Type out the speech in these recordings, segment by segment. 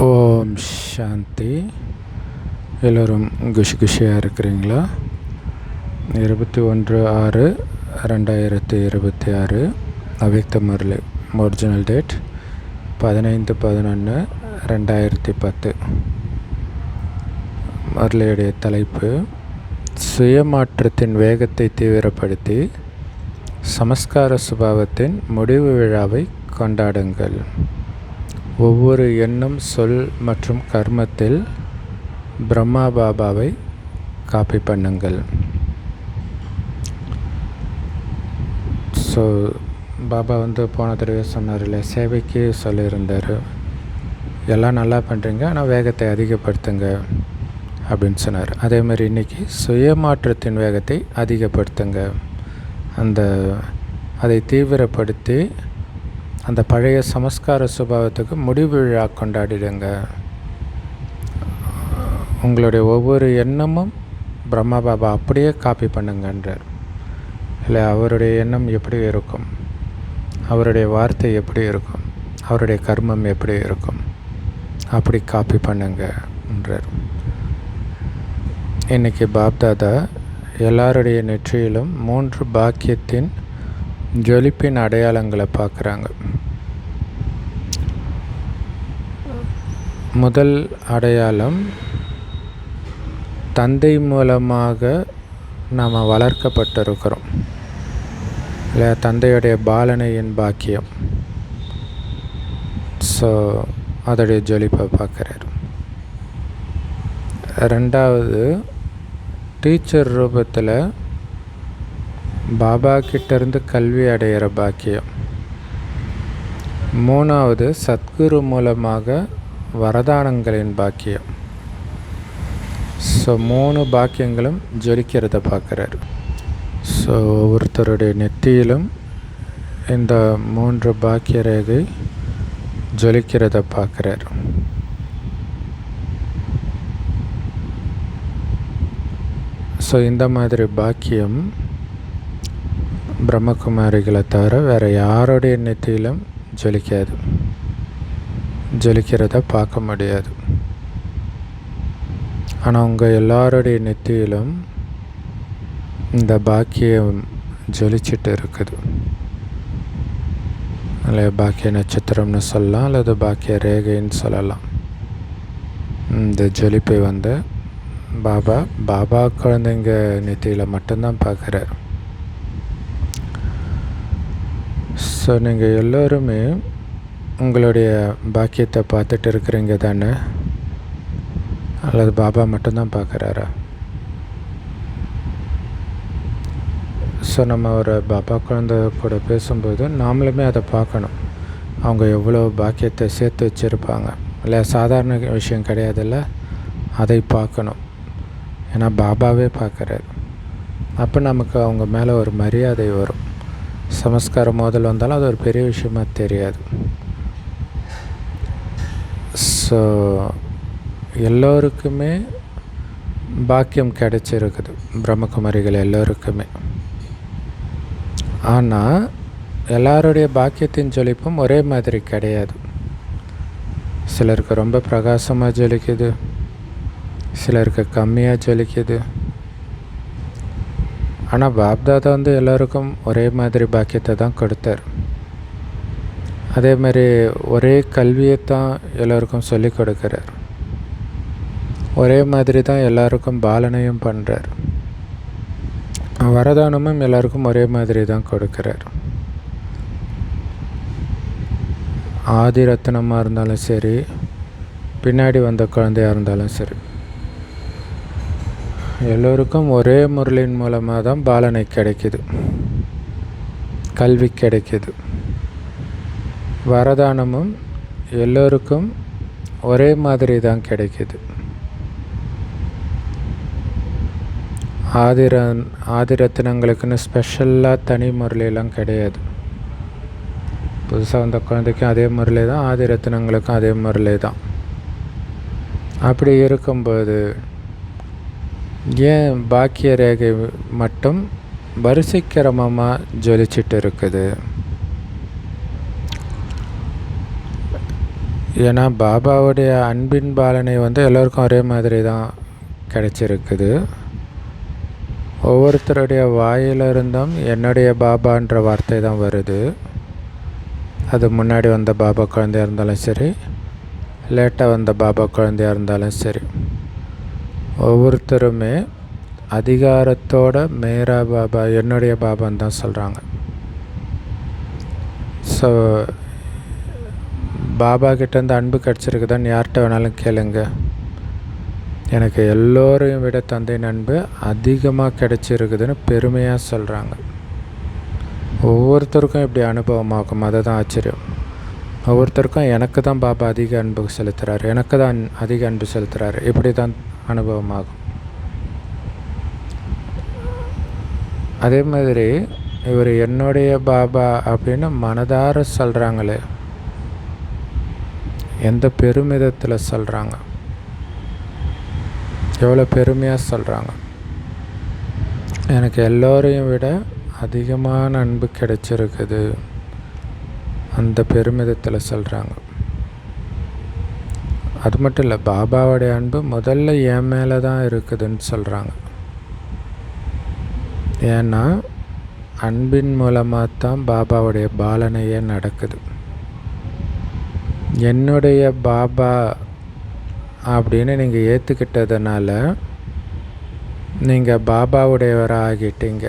ஓம் சாந்தி. எல்லோரும் குஷியாக இருக்கிறீங்களா? 21/6/2026 அவ்யக்த முரளி. Original date 15/11/2010. முரளியுடைய தலைப்பு சுயமாற்றத்தின் வேகத்தை தீவிரப்படுத்தி சமஸ்கார சுபாவத்தின் முடிவு விழாவை கொண்டாடுங்கள். ஒவ்வொரு எண்ணம், சொல் மற்றும் கர்மத்தில் பிரம்மா பாபாவை காப்பி பண்ணுங்கள். ஸோ பாபா போன தடவை சொன்னார் இல்லை, சேவைக்கு சொல்லியிருந்தார். எல்லாம் நல்லா பண்ணுறீங்க, ஆனால் வேகத்தை அதிகப்படுத்துங்க அப்படின்னு சொன்னார். அதேமாதிரி இன்றைக்கி சுயமாற்றத்தின் வேகத்தை அதிகப்படுத்துங்க. அதை தீவிரப்படுத்தி அந்த பழைய சமஸ்கார சுபாவத்துக்கு முடிவு விழா கொண்டாடிடுங்க. உங்களுடைய ஒவ்வொரு எண்ணமும் பிரம்மா பாபா அப்படியே காப்பி பண்ணுங்கன்றார். இல்லை, அவருடைய எண்ணம் எப்படி இருக்கும், அவருடைய வார்த்தை எப்படி இருக்கும், அவருடைய கர்மம் எப்படி இருக்கும், அப்படி காப்பி பண்ணுங்கன்றார். இன்றைக்கி பாப்தாதா எல்லாருடைய நெற்றியிலும் 3 பாக்கியத்தின் ஜொலிப்பின் அடையாளங்களை பார்க்குறாங்க. முதல் அடையாளம், தந்தை மூலமாக நாம் வளர்க்கப்பட்டிருக்கிறோம் இல்லை, தந்தையுடைய பாலனையின் பாக்கியம். ஸோ அதோடைய ஜொலிப்பை பார்க்குறார். ரெண்டாவது, டீச்சர் ரூபத்தில் பாபா கிட்டேருந்து கல்வி அடையிற பாக்கியம். மூணாவது, சத்குரு மூலமாக வரதானங்களின் பாக்கியம். ஸோ 3 பாக்கியங்களும் ஜொலிக்கிறத பார்க்குறாரு. ஸோ ஒவ்வொருத்தருடைய நெத்தியிலும் இந்த 3 பாக்கிய ரேகை ஜொலிக்கிறத பார்க்குறார். ஸோ இந்த மாதிரி பாக்கியம் பிரம்மகுமாரிகளை தவிர வேறு யாருடைய நெத்தியிலும் ஜொலிக்காது, ஜொலிக்கிறத பார்க்க முடியாது. ஆனால் உங்கள் எல்லாருடைய நெத்தியிலும் இந்த பாக்கியம் ஜொலிச்சிட்டு இருக்குது. அல்ல, பாக்கிய நட்சத்திரம்னு சொல்லலாம், அல்லது பாக்கிய ரேகைன்னு சொல்லலாம். இந்த ஜொலிப்பை பாபா குழந்தைங்க நெத்தியில் மட்டும்தான் பார்க்குறார். ஸோ நீங்கள் எல்லோருமே உங்களுடைய பாக்கியத்தை பார்த்துட்டு இருக்கிறீங்க தானே? அல்லது பாபா மட்டும்தான் பார்க்குறாரா? ஸோ நம்ம ஒரு பாபா குழந்தை கூட பேசும்போது நாமளுமே அதை பார்க்கணும். அவங்க எவ்வளோ பாக்கியத்தை சேர்த்து வச்சுருப்பாங்க இல்லை, சாதாரண விஷயம் கிடையாதுல்ல, அதை பார்க்கணும். ஏன்னா பாபாவே பார்க்குறாரு. அப்போ நமக்கு அவங்க மேலே ஒரு மரியாதை வரும். சமஸ்கார மோதல் வந்தாலும் அது ஒரு பெரிய விஷயமா தெரியாது. ஸோ எல்லோருக்குமே பாக்கியம் கிடைச்சிருக்குது, பிரம்மகுமாரிகள் எல்லோருக்குமே. ஆனால் எல்லாருடைய பாக்கியத்தின் ஜொலிப்பும் ஒரே மாதிரி கிடையாது. சிலருக்கு ரொம்ப பிரகாசமாக ஜொலிக்குது, சிலருக்கு கம்மியாக ஜொலிக்குது. ஆனால் பாப்தாதா எல்லோருக்கும் ஒரே மாதிரி பாக்கியத்தை தான் கொடுத்தார். அதே மாதிரி ஒரே கல்வியை தான் எல்லோருக்கும் சொல்லிக் கொடுக்குறார். ஒரே மாதிரி தான் எல்லாருக்கும் பாலனையும் பண்ணுறார். வரதானமும் எல்லாருக்கும் ஒரே மாதிரி தான் கொடுக்குறார். ஆதி ரத்னமாக இருந்தாலும் சரி, பின்னாடி வந்த குழந்தையாக இருந்தாலும் சரி, எல்லோருக்கும் ஒரே முரளின் மூலமாக தான் பாலனை கிடைக்கிது, கல்வி கிடைக்கிது. வரதானமும் எல்லோருக்கும் ஒரே மாதிரி தான் கிடைக்கிது. ஆதிரத்தினங்களுக்குன்னு ஸ்பெஷலாக தனி முரளியெல்லாம் கிடையாது. புதுசாக வந்த குழந்தைக்கும் அதே முரளி தான், ஆதிரத்தினங்களுக்கும் அதே முரளி தான். அப்படி இருக்கும்போது ஏன் பாக்கிய ரேகை மட்டும் வரிசை கிரமமாக ஜொலிச்சிட்டு இருக்குது? ஏன்னா பாபாவுடைய அன்பின் பாலனை எல்லோருக்கும் ஒரே மாதிரி தான் கிடைச்சிருக்குது. ஒவ்வொருத்தருடைய வாயிலிருந்தும் என்னுடைய பாபான்ற வார்த்தை தான் வருது. அது முன்னாடி வந்த பாபா குழந்தையாக இருந்தாலும் சரி, லேட்டாக வந்த பாபா குழந்தையாக இருந்தாலும் சரி, ஒவ்வொருத்தருமே அதிகாரத்தோட மேரா பாபா, என்னுடைய பாபான்னு தான் சொல்கிறாங்க. ஸோ பாபா கிட்டேருந்து அன்பு கிடச்சிருக்குதான்னு யார்கிட்ட வேணாலும் கேளுங்க. எனக்கு எல்லோரையும் விட தந்தையின் அன்பு அதிகமாக கிடச்சிருக்குதுன்னு பெருமையாக சொல்கிறாங்க. ஒவ்வொருத்தருக்கும் இப்படி அனுபவமாகும். அதை தான் ஆச்சரியம். ஒவ்வொருத்தருக்கும் எனக்கு தான் பாபா அதிக அன்பு செலுத்துகிறாரு, எனக்கு தான் அதிக அன்பு செலுத்துகிறாரு, இப்படி தான் அனுபவமாகும். அதே மாதிரி இவர் என்னுடைய பாபா அப்படின்னு மனதார சொல்கிறாங்களே, எந்த பெருமிதத்தில் சொல்கிறாங்க, எவ்வளோ பெருமையாக சொல்கிறாங்க. எனக்கு எல்லோரையும் விட அதிகமான அன்பு கிடைச்சிருக்குது, அந்த பெருமிதத்தில் சொல்கிறாங்க. அது மட்டும் இல்லை, பாபாவுடைய அன்பு முதல்ல என் மேலே தான் இருக்குதுன்னு சொல்கிறாங்க. ஏன்னா அன்பின் மூலமாக தான் பாபாவுடைய பாலனையே நடக்குது. என்னுடைய பாபா அப்படின்னு நீங்கள் ஏற்றுக்கிட்டதுனால நீங்கள் பாபாவுடையவராக ஆகிட்டீங்க,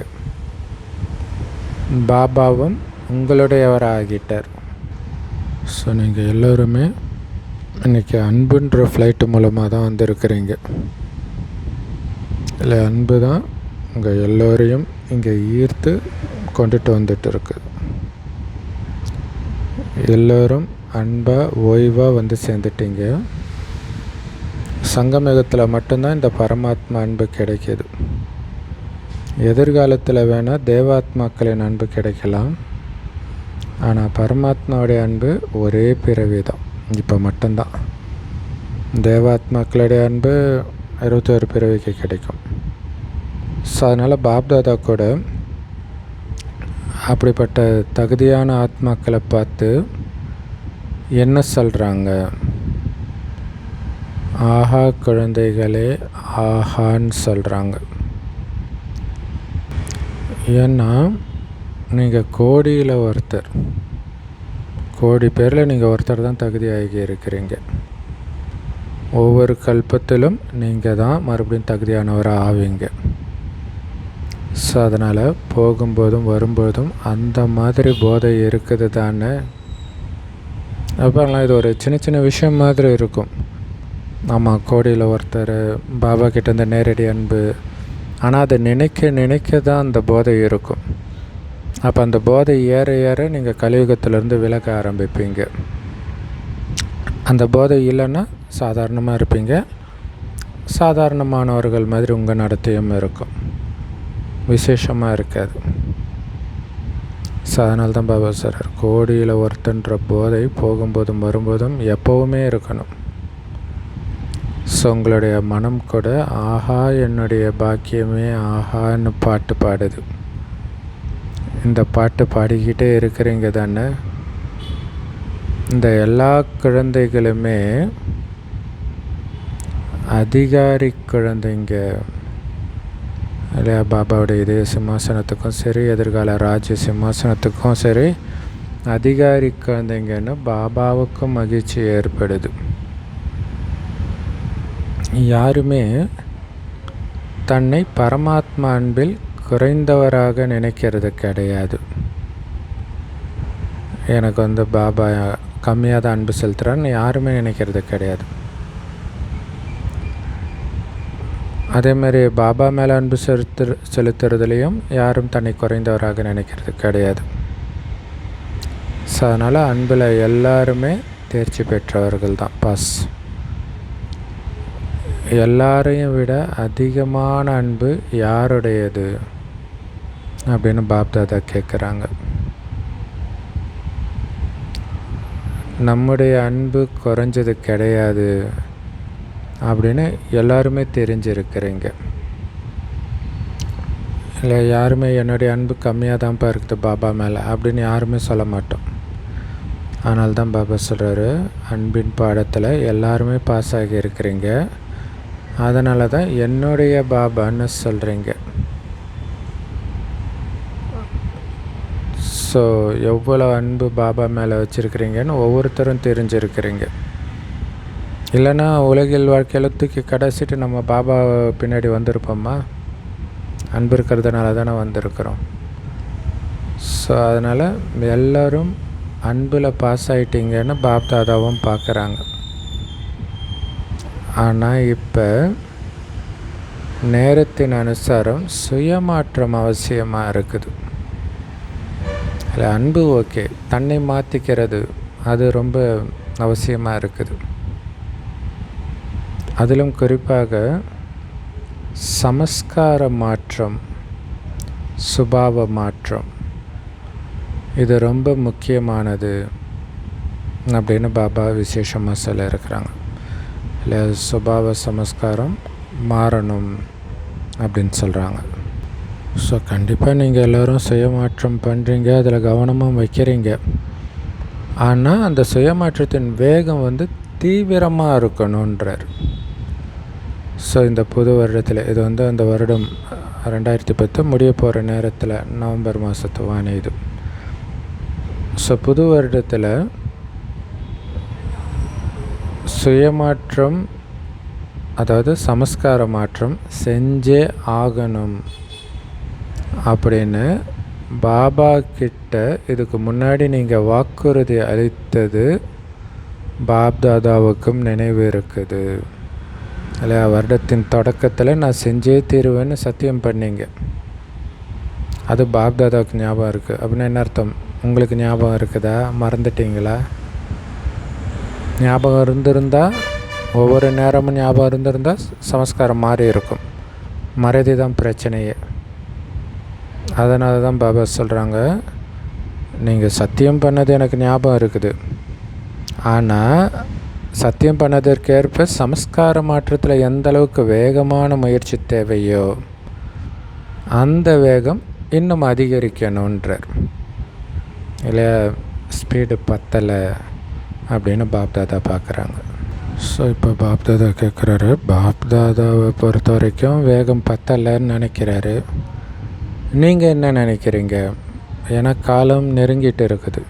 பாபாவும் உங்களுடையவராக ஆகிட்டார். ஸோ நீங்கள் எல்லோருமே இன்றைக்கி அன்புன்ற ஃப்ளைட்டு மூலமாக தான் வந்திருக்கிறீங்க. இல்லை, அன்பு தான் உங்கள் எல்லோரையும் இங்கே ஈர்த்து கொண்டுட்டு வந்துட்டு இருக்கு. எல்லோரும் அன்பாக ஓய்வாக வந்து சேர்ந்துட்டீங்க. சங்கமயுகத்தில் மட்டும்தான் இந்த பரமாத்மா அன்பு கிடைக்கிது. எதிர்காலத்தில் வேணால் தேவாத்மாக்களின் அன்பு கிடைக்கலாம். ஆனால் பரமாத்மாவுடைய அன்பு ஒரே பிறவி தான், இப்போ மட்டும்தான். தேவாத்மாக்களுடைய அன்பு 21 பிறவிக்கு கிடைக்கும். ஸோ அதனால் பாப்தாதா கூட அப்படிப்பட்ட தகுதியான ஆத்மாக்களை பார்த்து என்ன சொல்கிறாங்க? ஆஹா குழந்தைகளே ஆஹான்னு சொல்கிறாங்க. ஏன்னா நீங்கள் கோடியில் ஒருத்தர், கோடி பேரில் நீங்கள் ஒருத்தர் தான் தகுதியாகி இருக்கிறீங்க. ஒவ்வொரு கல்பத்திலும் நீங்கள் தான் மறுபடியும் தகுதியானவராக ஆவீங்க. ஸோ அதனால் போகும்போதும் வரும்போதும் அந்த மாதிரி போதை இருக்குது தானே. அப்போலாம் இது ஒரு சின்ன சின்ன விஷயம் மாதிரி இருக்கும். ஆமாம், கோடியில் ஒருத்தர், பாபா கிட்டேருந்து நேரடி அன்பு. ஆனால் அதை நினைக்க நினைக்க தான் அந்த போதை இருக்கும். அப்போ அந்த போதை ஏற ஏற நீங்கள் கலியுகத்திலேருந்து விலக ஆரம்பிப்பீங்க. அந்த போதை இல்லைன்னா சாதாரணமாக இருப்பீங்க. சாதாரணமானவர்கள் மாதிரி உங்கள் நடத்தையும் இருக்கும், விசேஷமாக இருக்காது. ஸோ அதனால தான் பாபா சொல்கிறார், கோடியில் ஒருத்தன்ற போதை போகும்போதும் வரும்போதும் எப்போவுமே இருக்கணும். ஸோ உங்களுடைய மனம் கூட ஆஹா என்னுடைய பாக்கியமே ஆஹான்னு பாட்டு பாடுது. இந்த பாட்டு பாடிக்கிட்டே இருக்கிறீங்க தானே. இந்த எல்லா குழந்தைகளுமே அதிகாரி குழந்தைங்க இல்லையா? பாபாவுடைய இதய சிம்மாசனத்துக்கும் சரி, எதிர்கால ராஜ்ய சிம்மாசனத்துக்கும் சரி அதிகாரி குழந்தைங்கன்னு பாபாவுக்கும் மகிழ்ச்சி ஏற்படுது. யாருமே தன்னை பரமாத்மா அன்பில் குறைந்தவராக நினைக்கிறது கிடையாது. எனக்கு பாபா கம்மியாக தான் அன்பு செலுத்துகிறான்னு யாருமே நினைக்கிறது கிடையாது. அதே மாதிரி பாபா மேலே அன்பு செலுத்துறதுலேயும் யாரும் தன்னை குறைந்தவராக நினைக்கிறது கிடையாது. ஸோ அதனால் அன்பில் எல்லாருமே தேர்ச்சி பெற்றவர்கள் தான், பாஸ். எல்லாரையும் விட அதிகமான அன்பு யாருடையது அப்படின்னு பாப்தாதா கேட்குறாங்க. நம்முடைய அன்பு குறைஞ்சது கிடையாது அப்படின்னு எல்லாருமே தெரிஞ்சிருக்கிறீங்க. இல்லை, யாருமே என்னுடைய அன்பு கம்மியாக தான்ப்பா இருக்குது பாபா மேலே அப்படின்னு யாருமே சொல்ல மாட்டோம். அதனால தான் பாபா சொல்கிறாரு, அன்பின் பாடத்தில் எல்லாருமே பாஸ் ஆகி இருக்கிறீங்க, அதனால தான் என்னுடைய பாபான்னு சொல்கிறீங்க. ஸோ எவ்வளோ அன்பு பாபா மேலே வச்சுருக்கிறீங்கன்னு ஒவ்வொருத்தரும் தெரிஞ்சிருக்கிறீங்க. இல்லைன்னா உலகில் வாழ்க்கையில் தூக்கி கடைசிட்டு நம்ம பாபா பின்னாடி வந்திருப்போம்மா? அன்பு இருக்கிறதுனால தானே வந்திருக்கிறோம். ஸோ அதனால் எல்லோரும் அன்பில் பாஸ் ஆகிட்டீங்கன்னு பாப் தாதாவும் பார்க்குறாங்க. ஆனால் இப்போ நேரத்தின் அனுசாரம் சுயமாற்றம் அவசியமாக இருக்குது. இல்லை, அன்பு ஓகே, தன்னை மாற்றிக்கிறது அது ரொம்ப அவசியமாக இருக்குது. அதிலும் குறிப்பாக சமஸ்கார மாற்றம், சுபாவ மாற்றம், இது ரொம்ப முக்கியமானது அப்படின்னு பாபா விசேஷமாக சொல்ல இருக்கிறாங்க. இல்லை, சுபாவ சமஸ்காரம் மாறணும் அப்படின்னு சொல்கிறாங்க. ஸோ கண்டிப்பாக நீங்கள் எல்லோரும் சுயமாற்றம் பண்ணுறீங்க, அதில் கவனமாக வைக்கிறீங்க. ஆனால் அந்த சுயமாற்றத்தின் வேகம் தீவிரமாக இருக்கணுன்றார். ஸோ இந்த புது வருடத்தில் இது அந்த வருடம் 2010 முடிய போகிற நேரத்தில் நவம்பர் மாதத்து வாணி இது. ஸோ புது வருடத்தில் சுயமாற்றம், அதாவது சமஸ்கார மாற்றம் செஞ்சே ஆகணும் அப்படின்னு பாபா கிட்ட இதுக்கு முன்னாடி நீங்கள் வாக்குறுதி அளித்தது பாப்தாதாவுக்கும் நினைவு இருக்குது. இல்லை, வருடத்தின் தொடக்கத்தில் நான் செஞ்சே தீருவேன்னு சத்தியம் பண்ணீங்க. அது பாப்தாதாவுக்கு ஞாபகம் இருக்குது. அப்படின்னா என்ன அர்த்தம்? உங்களுக்கு ஞாபகம் இருக்குதா? மறந்துட்டீங்களா? ஞாபகம் இருந்திருந்தால், ஒவ்வொரு நேரமும் ஞாபகம் இருந்திருந்தால் சமஸ்காரம் மாறி இருக்கும். மறதி தான் பிரச்சனையே. அதனால தான் பாபா சொல்கிறாங்க, நீங்கள் சத்தியம் பண்ணது எனக்கு ஞாபகம் இருக்குது, ஆனால் சத்தியம் பண்ணதற்கேற்ப சமஸ்கார மாற்றத்தில் எந்த அளவுக்கு வேகமான முயற்சி தேவையோ அந்த வேகம் இன்னும் அதிகரிக்கணுன்றார். இல்லை, ஸ்பீடு பத்தலை அப்படின்னு பாப்தாதா பார்க்குறாங்க. ஸோ இப்போ பாப்தாதா கேட்குறாரு, பாப்தாதாவை பொறுத்த வரைக்கும் வேகம் பத்தலைன்னு நினைக்கிறாரு. நீங்கள் என்ன நினைக்கிறீங்க? ஏன்னா காலம் நெருங்கிட்டு இருக்குது.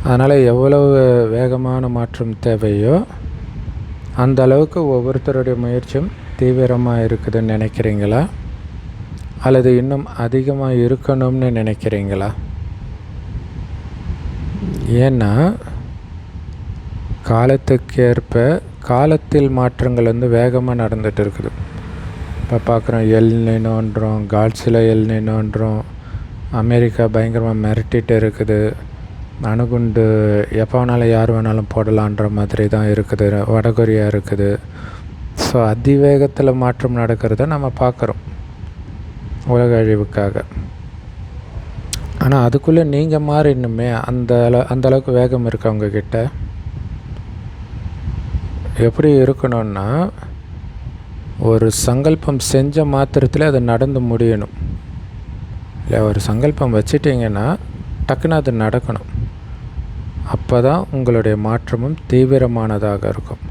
அதனால் எவ்வளவு வேகமான மாற்றம் தேவையோ அந்த அளவுக்கு ஒவ்வொருத்தருடைய முயற்சியும் தீவிரமாக இருக்குதுன்னு நினைக்கிறீங்களா? அல்லது இன்னும் அதிகமாக இருக்கணும்னு நினைக்கிறீங்களா? ஏன்னா காலத்துக்கேற்ப காலத்தில் மாற்றங்கள் வேகமாக நடந்துகிட்டு இருக்குது. இப்போ பார்க்குறோம், எல்னினோன்றோம், காட்ஸில் எல்னினோன்றோம், அமெரிக்கா பயங்கரமாக மிரட்டிகிட்டு இருக்குது, அணுகுண்டு எப்போ வேணாலும் யார் வேணாலும் போடலான்ற மாதிரி தான் இருக்குது, வடகொரியா இருக்குது. ஸோ அதிவேகத்தில் மாற்றம் நடக்கிறத நம்ம பார்க்குறோம் உலக அழிவுக்காக. ஆனால் அதுக்குள்ளே நீங்கள் மாறிடணுமே, அந்தளவுக்கு வேகம் இருக்கு அவங்கக்கிட்ட. எப்படி இருக்கணும்னா, ஒரு சங்கல்பம் செஞ்ச மாத்திரத்தில் அது நடந்து முடியணும். இல்லை, ஒரு சங்கல்பம் வச்சிட்டிங்கன்னா டக்குன்னு அது நடக்கணும். அப்போ தான் உங்களுடைய மாற்றமும் தீவிரமானதாக இருக்கும்.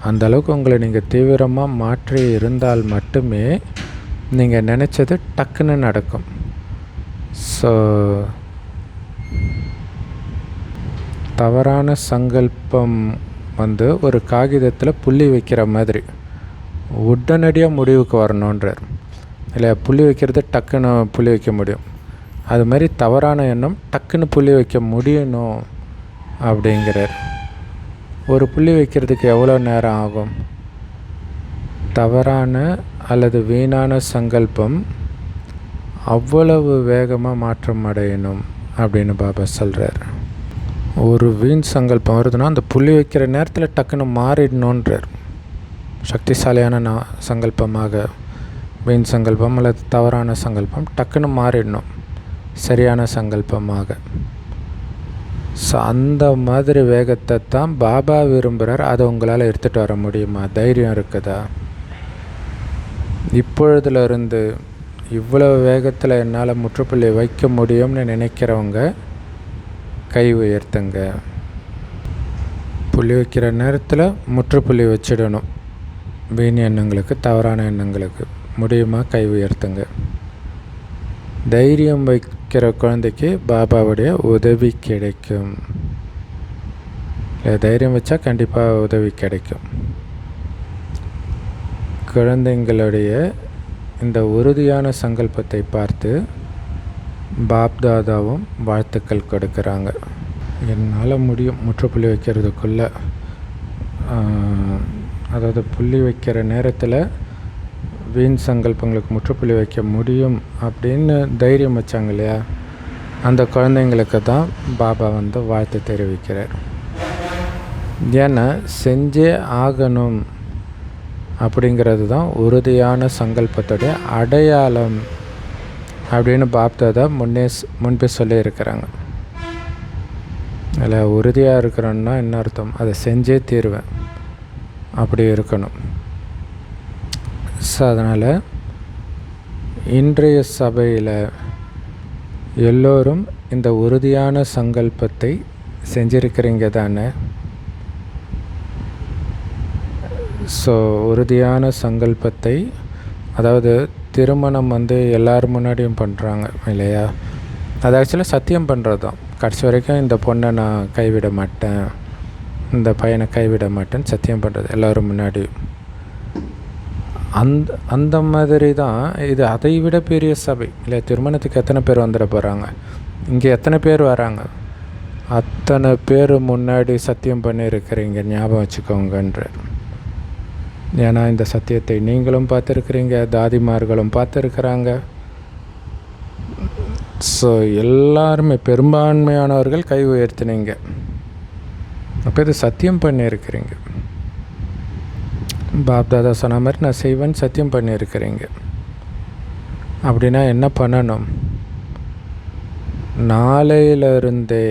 அந்தளவுக்கு உங்களை நீங்கள் தீவிரமாக மாற்றி இருந்தால் மட்டுமே நீங்கள் நினச்சது டக்குன்னு நடக்கும். ஸோ தவறான சங்கல்பம் ஒரு காகிதத்தில் புள்ளி வைக்கிற மாதிரி உடனடியாக முடிவுக்கு வரணுன்றார். இல்லை, புள்ளி வைக்கிறது டக்குன்னு புள்ளி வைக்க முடியும். அது மாதிரி தவறான எண்ணம் டக்குன்னு புள்ளி வைக்க முடியணும் அப்படிங்கிறார். ஒரு புள்ளி வைக்கிறதுக்கு எவ்வளோ நேரம் ஆகும்? தவறான அல்லது வீணான சங்கல்பம் அவ்வளவு வேகமாக மாற்றம் அடையணும் அப்படின்னு பாபா சொல்கிறார். ஒரு வீண் சங்கல்பம் வருதுன்னா அந்த புள்ளி வைக்கிற நேரத்தில் டக்குன்னு மாறிடணுன்றார். சக்திசாலியான சங்கல்பமாக வீண் சங்கல்பம் அல்லது தவறான சங்கல்பம் டக்குன்னு மாறிடணும் சரியான சங்கல்பமாக. ஸோ அந்த மாதிரி வேகத்தை தான் பாபா விரும்புகிறார். அதை உங்களால் எடுத்துகிட்டு வர முடியுமா? தைரியம் இருக்குதா? இப்பொழுதுலேருந்து இவ்வளோ வேகத்தில் என்னால் முற்றுப்புள்ளி வைக்க முடியும்னு நினைக்கிறவங்க கை உயர்த்துங்க. புள்ளி வைக்கிற நேரத்தில் முற்றுப்புள்ளி வச்சிடணும். வீண் எண்ணங்களுக்கு, தவறான எண்ணங்களுக்கு. முடியுமா கை உயர்த்துங்க. தைரியம் வைக்கிற குழந்தைக்கு பாபாவுடைய உதவி கிடைக்கும். தைரியம் வச்சா கண்டிப்பாக உதவி கிடைக்கும். குழந்தைங்களுடைய இந்த உறுதியான சங்கல்பத்தை பார்த்து பாப்தாதாவும் வாழ்த்துக்கள் கொடுக்குறாங்க. என்னால் முடியும் முற்றுப்புள்ளி வைக்கிறதுக்குள்ளே, அதாவது புள்ளி வைக்கிற நேரத்தில் வீண் சங்கல்பங்களுக்கு முற்றுப்புள்ளி வைக்க முடியும் அப்படின்னு தைரியம் வச்சாங்க இல்லையா, அந்த குழந்தைங்களுக்கு தான் பாபா வாழ்த்து தெரிவிக்கிறார். ஏன்னா செஞ்சே ஆகணும் அப்படிங்கிறது தான் உறுதியான சங்கல்பத்துடைய அடையாளம் அப்படின்னு பாப்தாதா முன்பே சொல்லியிருக்கிறாங்க. அதில் உறுதியாக இருக்கிறோன்னா என்ன அர்த்தம்? அதை செஞ்சே தீருவேன் அப்படி இருக்கணும். ஸோ அதனால் இன்றைய சபையில் எல்லோரும் இந்த உறுதியான சங்கல்பத்தை செஞ்சிருக்கிறீங்க தானே? ஸோ உறுதியான சங்கல்பத்தை, அதாவது திருமணம் எல்லோரும் முன்னாடியும் பண்ணுறாங்க இல்லையா? அது ஆக்சுவலாக சத்தியம் பண்ணுறது தான். கடைசி வரைக்கும் இந்த பொண்ணை நான் கைவிட மாட்டேன், இந்த பையனை கைவிட மாட்டேன்னு சத்தியம் பண்ணுறது எல்லோரும் முன்னாடி. அந்த மாதிரி தான் இது. அதை விட பெரிய சபை இல்லை. திருமணத்துக்கு எத்தனை பேர் வந்துட போகிறாங்க? இங்கே எத்தனை பேர் வராங்க? அத்தனை பேர் முன்னாடி சத்தியம் பண்ணியிருக்கிறீங்க, ஞாபகம் வச்சுக்கோங்கன்ற. ஏன்னா இந்த சத்தியத்தை நீங்களும் பார்த்துருக்குறீங்க, தாதிமார்களும் பார்த்துருக்குறாங்க. ஸோ எல்லாருமே, பெரும்பான்மையானவர்கள் கை உயர்த்தினீங்க. அப்போ இது சத்தியம் பண்ணியிருக்கிறீங்க. பாப்தாதா சொன்ன மாதிரி நான் செய்வேன்னு சத்தியம் பண்ணியிருக்கிறீங்க. அப்படின்னா என்ன பண்ணணும்? நாளையிலிருந்தே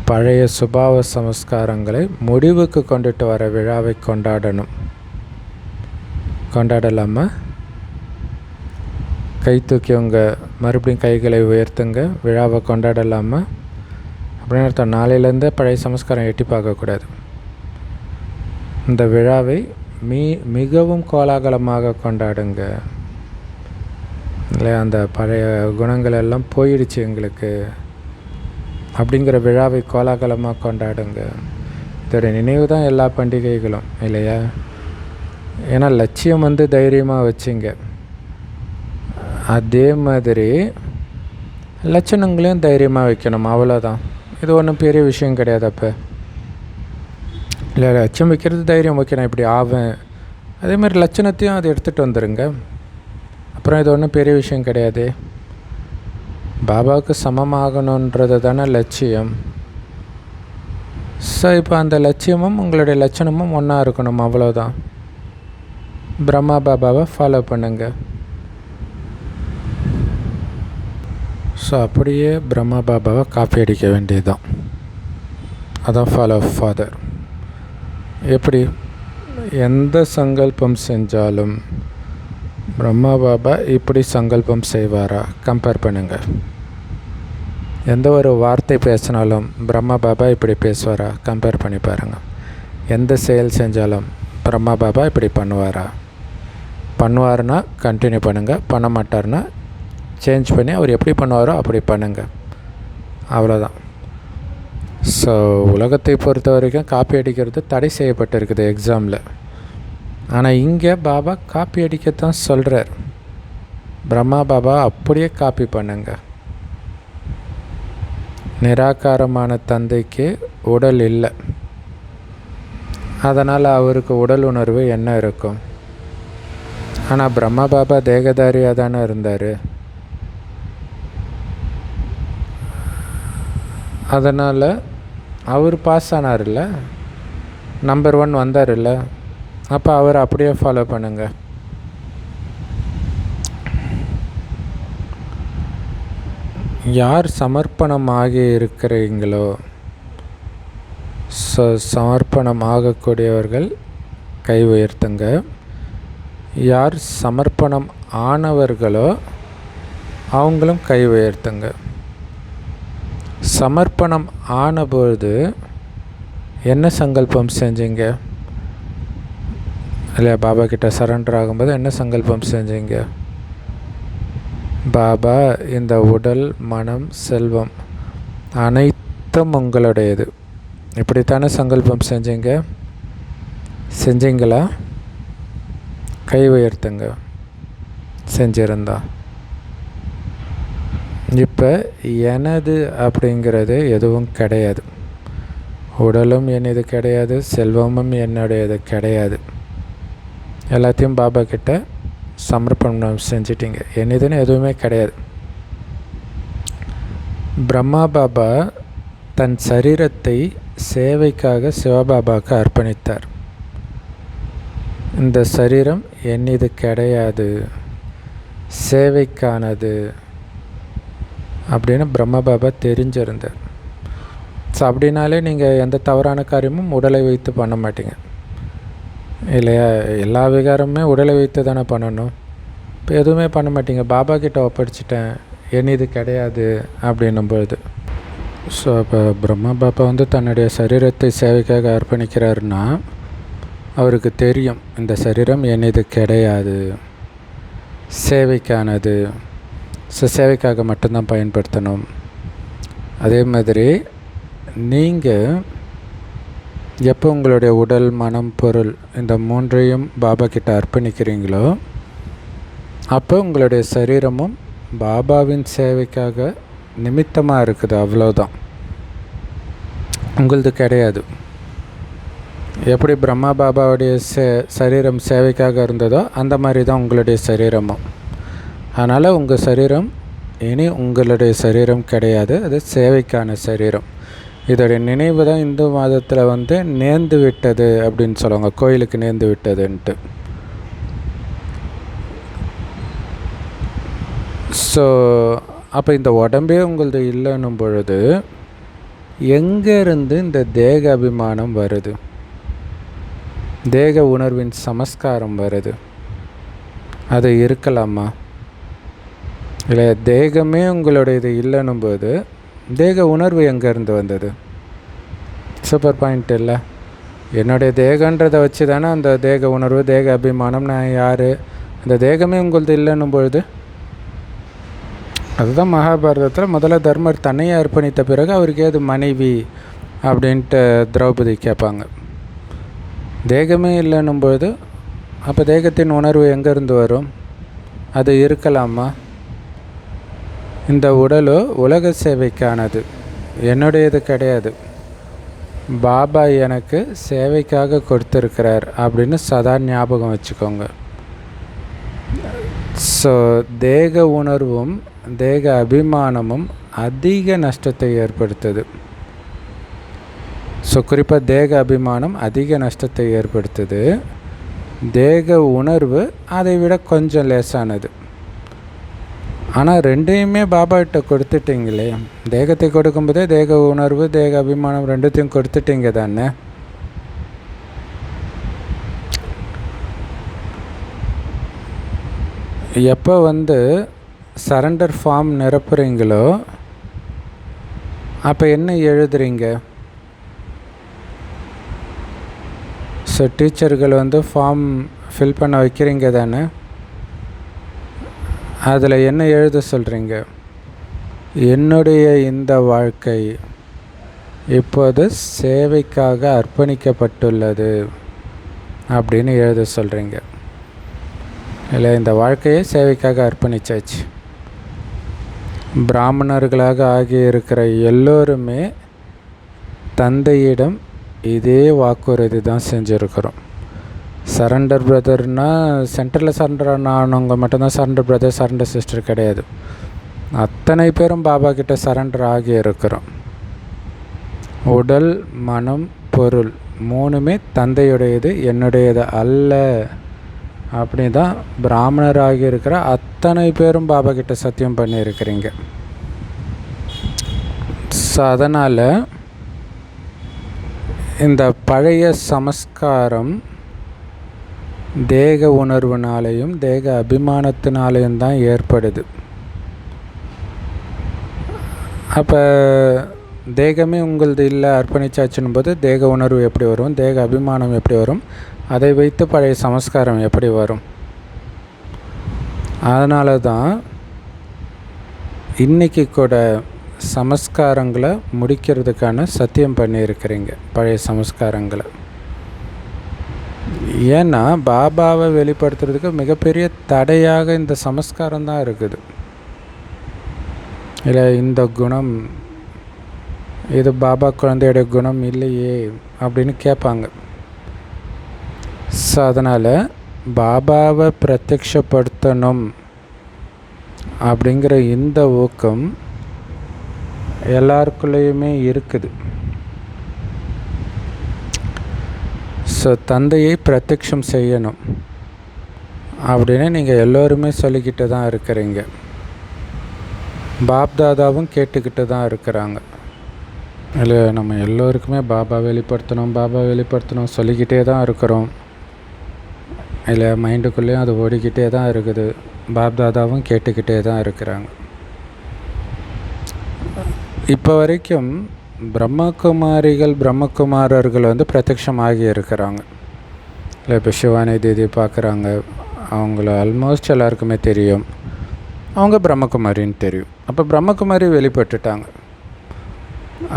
பழைய சுபாவ சமஸ்காரங்களை முடிவுக்கு கொண்டுட்டு வர விழாவை கொண்டாடலாமா? கை தூக்கிவங்க மறுபடியும் கைகளை உயர்த்துங்க, விழாவை கொண்டாடலாமா அப்படின்னு அர்த்தம். நாளையிலேருந்தே பழைய சமஸ்காரம் எட்டி பார்க்கக்கூடாது. இந்த விழாவை மிகவும் கோலாகலமாக கொண்டாடுங்க. இல்லை, அந்த பழைய குணங்கள் எல்லாம் போயிடுச்சு எங்களுக்கு அப்படிங்கிற விழாவை கோலாகலமாக கொண்டாடுங்க. இதோடைய நினைவு தான் எல்லா பண்டிகைகளும் இல்லையா? ஏன்னா லட்சியம் தைரியமாக வச்சிங்க. அதே மாதிரி லட்சணங்களையும் தைரியமாக வைக்கணும், அவ்வளோதான். இது ஒன்றும் பெரிய விஷயம் கிடையாது. அப்போ இல்லை, லட்சம் வைக்கிறது தைரியம், ஓகே நான் இப்படி ஆவேன், அதே மாதிரி லட்சணத்தையும் அதை எடுத்துகிட்டு வந்துடுங்க. அப்புறம் இது ஒன்றும் பெரிய விஷயம் கிடையாது. பாபாவுக்கு சமமாகணுன்றது தானே லட்சியம். ஸோ இப்போ அந்த லட்சியமும் உங்களுடைய லட்சணமும் ஒன்றா இருக்கணும், அவ்வளோதான். பிரம்மா பாபாவை ஃபாலோ பண்ணுங்க. ஸோ அப்படியே பிரம்மா பாபாவை காப்பி அடிக்க வேண்டியதுதான். அதான் ஃபாலோ ஃபாதர். எப்படி எந்த சங்கல்பம் செஞ்சாலும் பிரம்மா பாபா இப்படி சங்கல்பம் செய்வாரா? கம்பேர் பண்ணுங்கள். எந்த ஒரு வார்த்தை பேசினாலும் பிரம்மா பாபா இப்படி பேசுவாரா? கம்பேர் பண்ணி பாருங்கள். எந்த செயல் செஞ்சாலும் பிரம்மா பாபா இப்படி பண்ணுவார்னா கண்டினியூ பண்ணுங்கள், பண்ண மாட்டார்னா சேஞ்ச் பண்ணி அவர் எப்படி பண்ணுவாரோ அப்படி பண்ணுங்கள், அவ்வளோதான். ஸோ உலகத்தை பொறுத்த வரைக்கும் காப்பி அடிக்கிறது தடை செய்யப்பட்டிருக்குது எக்ஸாமில். ஆனால் இங்கே பாபா காப்பி அடிக்கத்தான் சொல்கிறார். பிரம்மா பாபா அப்படியே காப்பி பண்ணுங்க. நிராகாரமான தந்தைக்கு உடல் இல்லை, அதனால் அவருக்கு உடல் உணர்வு என்ன இருக்கும்? ஆனால் பிரம்மா பாபா தேகதாரியாக தானே இருந்தார். அதனால் அவர் பாஸ் ஆனார்ல, நம்பர் 1 வந்தார்ல. அப்போ அவர் அப்படியே ஃபாலோ பண்ணுங்கள். யார் சமர்ப்பணம் ஆகி இருக்கிறீங்களோ, சமர்ப்பணம் ஆகக்கூடியவர்கள் கை உயர்த்துங்க. யார் சமர்ப்பணம் ஆனவர்களோ அவங்களும் கை உயர்த்துங்க. சமர்ப்பணம் ஆனபொழுது என்ன சங்கல்பம் செஞ்சீங்க? இல்லையா, பாபா கிட்ட சரண்டர் ஆகும்போது என்ன சங்கல்பம் செஞ்சீங்க? பாபா, இந்த உடல், மனம், செல்வம் அனைத்தும் உங்களுடையது, இப்படித்தானே சங்கல்பம் செஞ்சீங்களா? கை உயர்த்துங்க செஞ்சிருந்தா. இப்போ எனது அப்படிங்கிறது எதுவும் கிடையாது. உடலும் என்னது கிடையாது, செல்வமும் என்னுடையது கிடையாது. எல்லாத்தையும் பாபா கிட்ட சமர்ப்பணம் செஞ்சிட்டிங்க. என்னதுன்னு எதுவுமே கிடையாது. பிரம்மா பாபா தன் சரீரத்தை சேவைக்காக சிவபாபாவுக்கு அர்ப்பணித்தார். இந்த சரீரம் என்னது கிடையாது, சேவைக்கானது அப்படின்னு பிரம்ம பாபா தெரிஞ்சிருந்தார். ஸோ அப்படின்னாலே நீங்கள் எந்த தவறான காரியமும் உடலை வைத்து பண்ண மாட்டீங்க இல்லையா? எல்லா விகாரமுமே உடலை வைத்து தானே பண்ணணும். இப்போ எதுவுமே பண்ண மாட்டீங்க. பாபா கிட்ட ஒப்படைச்சிட்டேன், என்னது கிடையாது அப்படின்னும் பொழுது. ஸோ அப்போ பிரம்மா பாபா தன்னுடைய சரீரத்தை சேவைக்காக அர்ப்பணிக்கிறாருன்னா அவருக்கு தெரியும் இந்த சரீரம் என்னது கிடையாது, சேவைக்கானது. ஸோ சேவைக்காக மட்டும்தான் பயன்படுத்தணும். அதே மாதிரி நீங்கள் எப்போ உங்களுடைய உடல், மனம், பொருள் இந்த மூன்றையும் பாபா கிட்ட அர்ப்பணிக்கிறீங்களோ அப்போ உங்களுடைய சரீரமும் பாபாவின் சேவைக்காக நிமித்தமாக இருக்குது, அவ்வளோதான். உங்களது கிடையாது. எப்படி பிரம்மா பாபாவுடைய சரீரம் சேவைக்காக இருந்ததோ அந்த மாதிரி தான் உங்களுடைய சரீரமும். அதனால் உங்கள் சரீரம் இனி உங்களுடைய சரீரம் கிடையாது, அது சேவைக்கான சரீரம். இதோடைய நினைவு தான் இந்து மதத்தில் நேர்ந்து விட்டது அப்படின்னு சொல்லுவாங்க, கோயிலுக்கு நேர்ந்து விட்டதுன்ட்டு. ஸோ அப்போ இந்த உடம்பே உங்களது இல்லைன்னும் பொழுது எங்கேருந்து இந்த தேக அபிமானம் வருது, தேக உணர்வின் சமஸ்காரம் வருது? அது இருக்கலாமா? இல்லை, தேகமே உங்களுடையது இல்லைன்னும் போது தேக உணர்வு எங்கேருந்து வந்தது? சூப்பர் பாயிண்ட் இல்லை? என்னுடைய தேகன்றதை வச்சு தானே அந்த தேக உணர்வு, தேக அபிமானம், நான் யார், அந்த தேகமே உங்களது இல்லைன்னும் பொழுது. அதுதான் மகாபாரதத்தில் முதல்ல தர்மர் தன்னையே அர்ப்பணித்த பிறகு அவருக்கு ஏது மனைவி அப்படின்ட்டு திரௌபதி கேட்பாங்க. தேகமே இல்லைன்னும் பொழுது அப்போ தேகத்தின் உணர்வு எங்கேருந்து வரும்? அது இருக்கலாமா? இந்த உடலோ உலக சேவைக்கானது, என்னுடையது கிடையாது. பாபா எனக்கு சேவைக்காக கொடுத்துருக்கிறார் அப்படின்னு சதா ஞாபகம் வச்சுக்கோங்க. ஸோ தேக உணர்வும் தேக அபிமானமும் அதிக நஷ்டத்தை ஏற்படுத்துது. ஸோ குறிப்பாக தேக அபிமானம் அதிக நஷ்டத்தை ஏற்படுத்துது. தேக உணர்வு அதை விட கொஞ்சம் லேசானது. ஆனால் ரெண்டையுமே பாபாகிட்ட கொடுத்துட்டிங்களே. தேகத்தை கொடுக்கும்போதே தேக உணர்வு, தேக அபிமானம் ரெண்டுத்தையும் கொடுத்துட்டீங்க தானே. எப்போ சரண்டர் ஃபார்ம் நிரப்புறீங்களோ அப்போ என்ன எழுதுறீங்க? ஸோ டீச்சர்கள் ஃபார்ம் ஃபில் பண்ண வைக்கிறீங்க தானே. அதில் என்ன எழுத சொல்கிறீங்க? என்னுடைய இந்த வாழ்க்கை இப்போது சேவைக்காக அர்ப்பணிக்கப்பட்டுள்ளது அப்படின்னு எழுத சொல்கிறீங்க. இல்லை, இந்த வாழ்க்கையை சேவைக்காக அர்ப்பணிச்சாச்சு. பிராமணர்களாக ஆகியிருக்கிற எல்லோருமே தந்தையிடம் இதே வாக்குறுதி தான் செஞ்சுருக்கிறோம். சரண்டர் பிரதர்னால் சென்டரில் சரண்டர் ஆனவங்க மட்டும்தான் சரண்டர் பிரதர், சரண்டர் சிஸ்டர் கிடையாது. அத்தனை பேரும் பாபா கிட்ட சரண்டர் ஆகி இருக்கிறோம். உடல், மனம், பொருள் மூணுமே தந்தையுடையது, என்னுடையது அல்ல அப்படி தான் பிராமணராகி இருக்கிற அத்தனை பேரும் பாபா கிட்ட சத்தியம் பண்ணியிருக்கிறீங்க. ஸோ அதனால் இந்த பழைய சமஸ்காரம் தேக உணர்வுனாலேயும் தேக அபிமானத்தினாலேயும் தான் ஏற்படுது. அப்போ தேகமே உங்களது இல்லை அர்ப்பணிச்சாச்சுன்னும் போது தேக உணர்வு எப்படி வரும், தேக அபிமானம் எப்படி வரும், அதை வைத்து பழைய சமஸ்காரம் எப்படி வரும்? அதனால தான் இன்றைக்கி கூட சமஸ்காரங்களை முடிக்கிறதுக்கான சத்தியம் பண்ணியிருக்கிறீங்க, பழைய சமஸ்காரங்களை. ஏன்னா பாபாவை வெளிப்படுத்துறதுக்கு மிகப்பெரிய தடையாக இந்த சமஸ்காரம் தான் இருக்குது. இல்லை, இந்த குணம் இது பாபா குழந்தையுடைய குணம் இல்லையே அப்படின்னு கேட்பாங்க. ஸோ அதனால் பாபாவை பிரத்யக்ஷப்படுத்தணும் அப்படிங்கிற இந்த ஊக்கம் எல்லாருக்குள்ளேயுமே இருக்குது. ஸோ தந்தையை பிரத்யக்ஷம் செய்யணும் அப்படின்னு நீங்கள் எல்லோருமே சொல்லிக்கிட்டு தான் இருக்கிறீங்க. பாப்தாதாவும் கேட்டுக்கிட்டு தான் இருக்கிறாங்க. இல்லை, நம்ம எல்லோருக்குமே பாபா வெளிப்படுத்தணும் சொல்லிக்கிட்டே தான் இருக்கிறோம். இல்லை, மைண்டுக்குள்ளேயும் அது ஓடிக்கிட்டே தான் இருக்குது. பாப்தாதாவும் கேட்டுக்கிட்டே தான் இருக்கிறாங்க. இப்போ வரைக்கும் பிரம்மகுமாரர்கள் பிரத்யக்ஷம் ஆகி இருக்கிறாங்க. இல்லை, இப்போ சிவானி தீதி பார்க்குறாங்க, அவங்கள ஆல்மோஸ்ட் எல்லாருக்குமே தெரியும், அவங்க பிரம்மகுமாரின்னு தெரியும். அப்போ பிரம்மகுமாரி வெளிப்பட்டுட்டாங்க.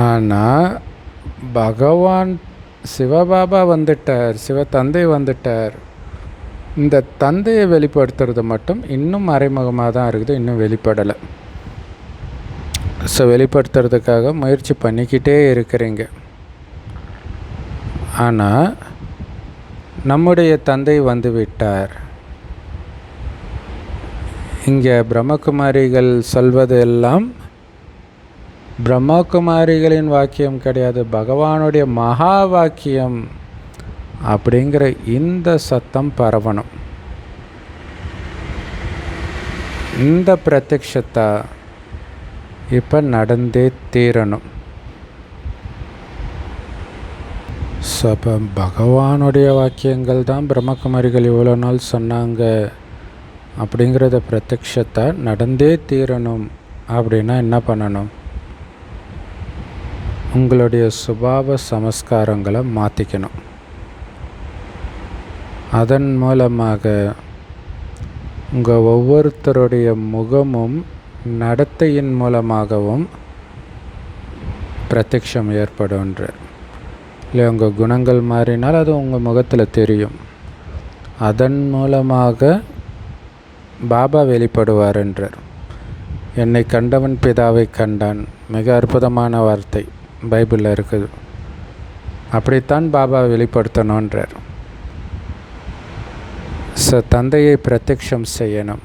ஆனால் பகவான் சிவபாபா வந்துட்டார், சிவ தந்தை வந்துட்டார். இந்த தந்தையை வெளிப்படுத்துறது மட்டும் இன்னும் மறைமுகமாக தான் இருக்குது, இன்னும் வெளிப்படலை. ஸோ வெளிப்படுத்துறதுக்காக முயற்சி பண்ணிக்கிட்டே இருக்கிறீங்க. ஆனால் நம்முடைய தந்தை வந்து விட்டார். இங்கே பிரம்மகுமாரிகள் சொல்வது எல்லாம் பிரம்மகுமாரிகளின் வாக்கியம் கிடையாது, பகவானுடைய மகா வாக்கியம் அப்படிங்கிற இந்த சத்தம் பரவணும். இந்த பிரத்யக்ஷத்தை இப்போ நடந்தே தீரணும். ஸோ அப்போ பகவானுடைய வாக்கியங்கள் தான் பிரம்மகுமாரிகள் இவ்வளோ நாள் சொன்னாங்க அப்படிங்கிறத பிரத்யக்ஷத்தை நடந்தே தீரணும். அப்படின்னா என்ன பண்ணணும்? உங்களுடைய சுபாவ சமஸ்காரங்களை மாற்றிக்கணும். அதன் மூலமாக உங்கள் ஒவ்வொருத்தருடைய முகமும் நடத்தையின் மூலமாகவும் பிரத்யக்ஷம் ஏற்படும்ன்ற. இல்லை, உங்கள் குணங்கள் மாறினால் அது உங்கள் முகத்தில் தெரியும். அதன் மூலமாக பாபா வெளிப்படுவார் என்றார். என்னை கண்டவன் பிதாவை கண்டான். மிக அற்புதமான வார்த்தை பைபிளில் இருக்குது. அப்படித்தான் பாபா வெளிப்படுத்தணுன்றார். ஸோ தந்தையை பிரத்யக்ஷம் செய்யணும்,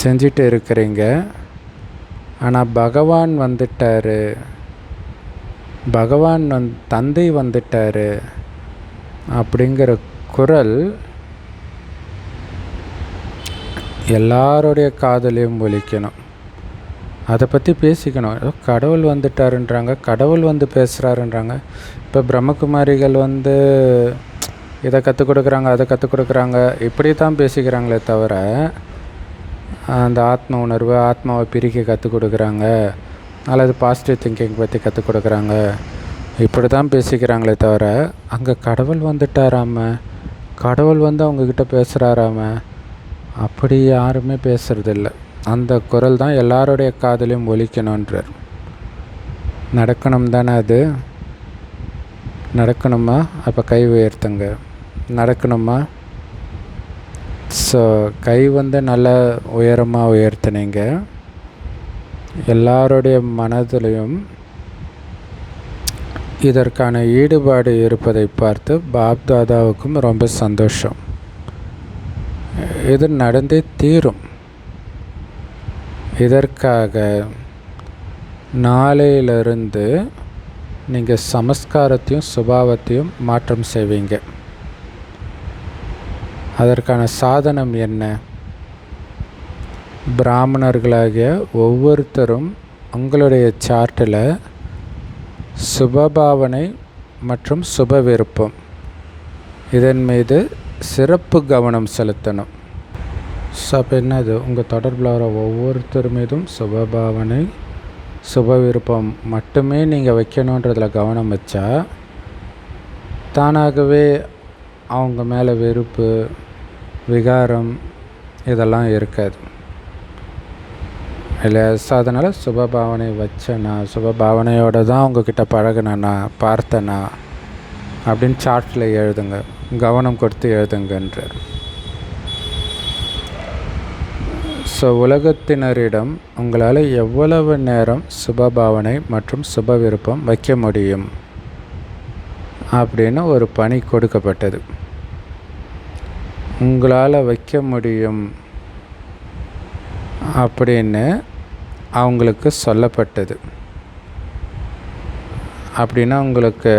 செஞ்சிட்டு இருக்கிறீங்க. ஆனால் பகவான் வந்துட்டார், தந்தை வந்துட்டார் அப்படிங்கிற குரல் எல்லாருடைய காதலையும் ஒலிக்கணும். அதை பற்றி பேசிக்கணும். கடவுள் வந்துட்டாருன்றாங்க, கடவுள் வந்து பேசுகிறாருன்றாங்க. இப்போ பிரம்மகுமாரிகள் இதை கற்றுக் கொடுக்குறாங்க, அதை கற்றுக் கொடுக்குறாங்க, இப்படி தான் பேசிக்கிறாங்களே தவிர அந்த ஆத்ம உணர்வு, ஆத்மாவை பிரிக்க கற்றுக் கொடுக்குறாங்க, அல்லது பாசிட்டிவ் திங்கிங் பற்றி கற்றுக் கொடுக்குறாங்க, இப்படி தான் பேசிக்கிறாங்களே தவிர அங்கே கடவுள் வந்துட்டாராம, கடவுள் அவங்கக்கிட்ட பேசுகிறாராம, அப்படி யாருமே பேசுகிறதில்ல. அந்த குரல் தான் எல்லாருடைய காதலையும் ஒலிக்கணுன்றார். நடக்கணும் தானே அது? நடக்கணுமா? அப்போ கை உயர்த்துங்க. நடக்கணுமா? ஸோ கை நல்ல உயரமாக உயர்த்தினீங்க. எல்லாருடைய மனதிலையும் இதற்கான ஈடுபாடு இருப்பதை பார்த்து பாப்தாதாவுக்கும் ரொம்ப சந்தோஷம். இது நடந்தே தீரும். இதற்காக நாளையிலிருந்து நீங்கள் சமஸ்காரத்தையும் சுபாவத்தையும் மாற்றம் செய்வீங்க. அதற்கான சாதனம் என்ன? பிராமணர்களாகிய ஒவ்வொருத்தரும் உங்களுடைய சார்ட்டில் சுபபாவனை மற்றும் சுப விருப்பம் இதன் மீது சிறப்பு கவனம் செலுத்தணும். ஸோ அப்போ என்னது? உங்கள் தொடர்பில் வர ஒவ்வொருத்தர் மீதும் சுபபாவனை சுப விருப்பம் மட்டுமே நீங்கள் வைக்கணுன்றதில் கவனம் வச்சா தானாகவே அவங்க மேலே வெறுப்பு, விகாரம் இதெல்லாம் இருக்காது இல்லை. ஸோ அதனால் சுபபாவனை வச்சேன்னா, சுபபாவனையோடு தான் உங்ககிட்ட பழகினேன்னா, பார்த்தேன்னா அப்படின்னு சார்ட்டில் எழுதுங்க, கவனம் கொடுத்து எழுதுங்கன்றார். ஸோ உலகத்தினரிடம் உங்களால் எவ்வளவு நேரம் சுபபாவனை மற்றும் சுப விருப்பம் வைக்க முடியும் அப்படின்னு ஒரு பணி கொடுக்கப்பட்டது. உங்களால் வைக்க முடியும் அப்படின்னு அவங்களுக்கு சொல்லப்பட்டது. அப்படின்னா உங்களுக்கு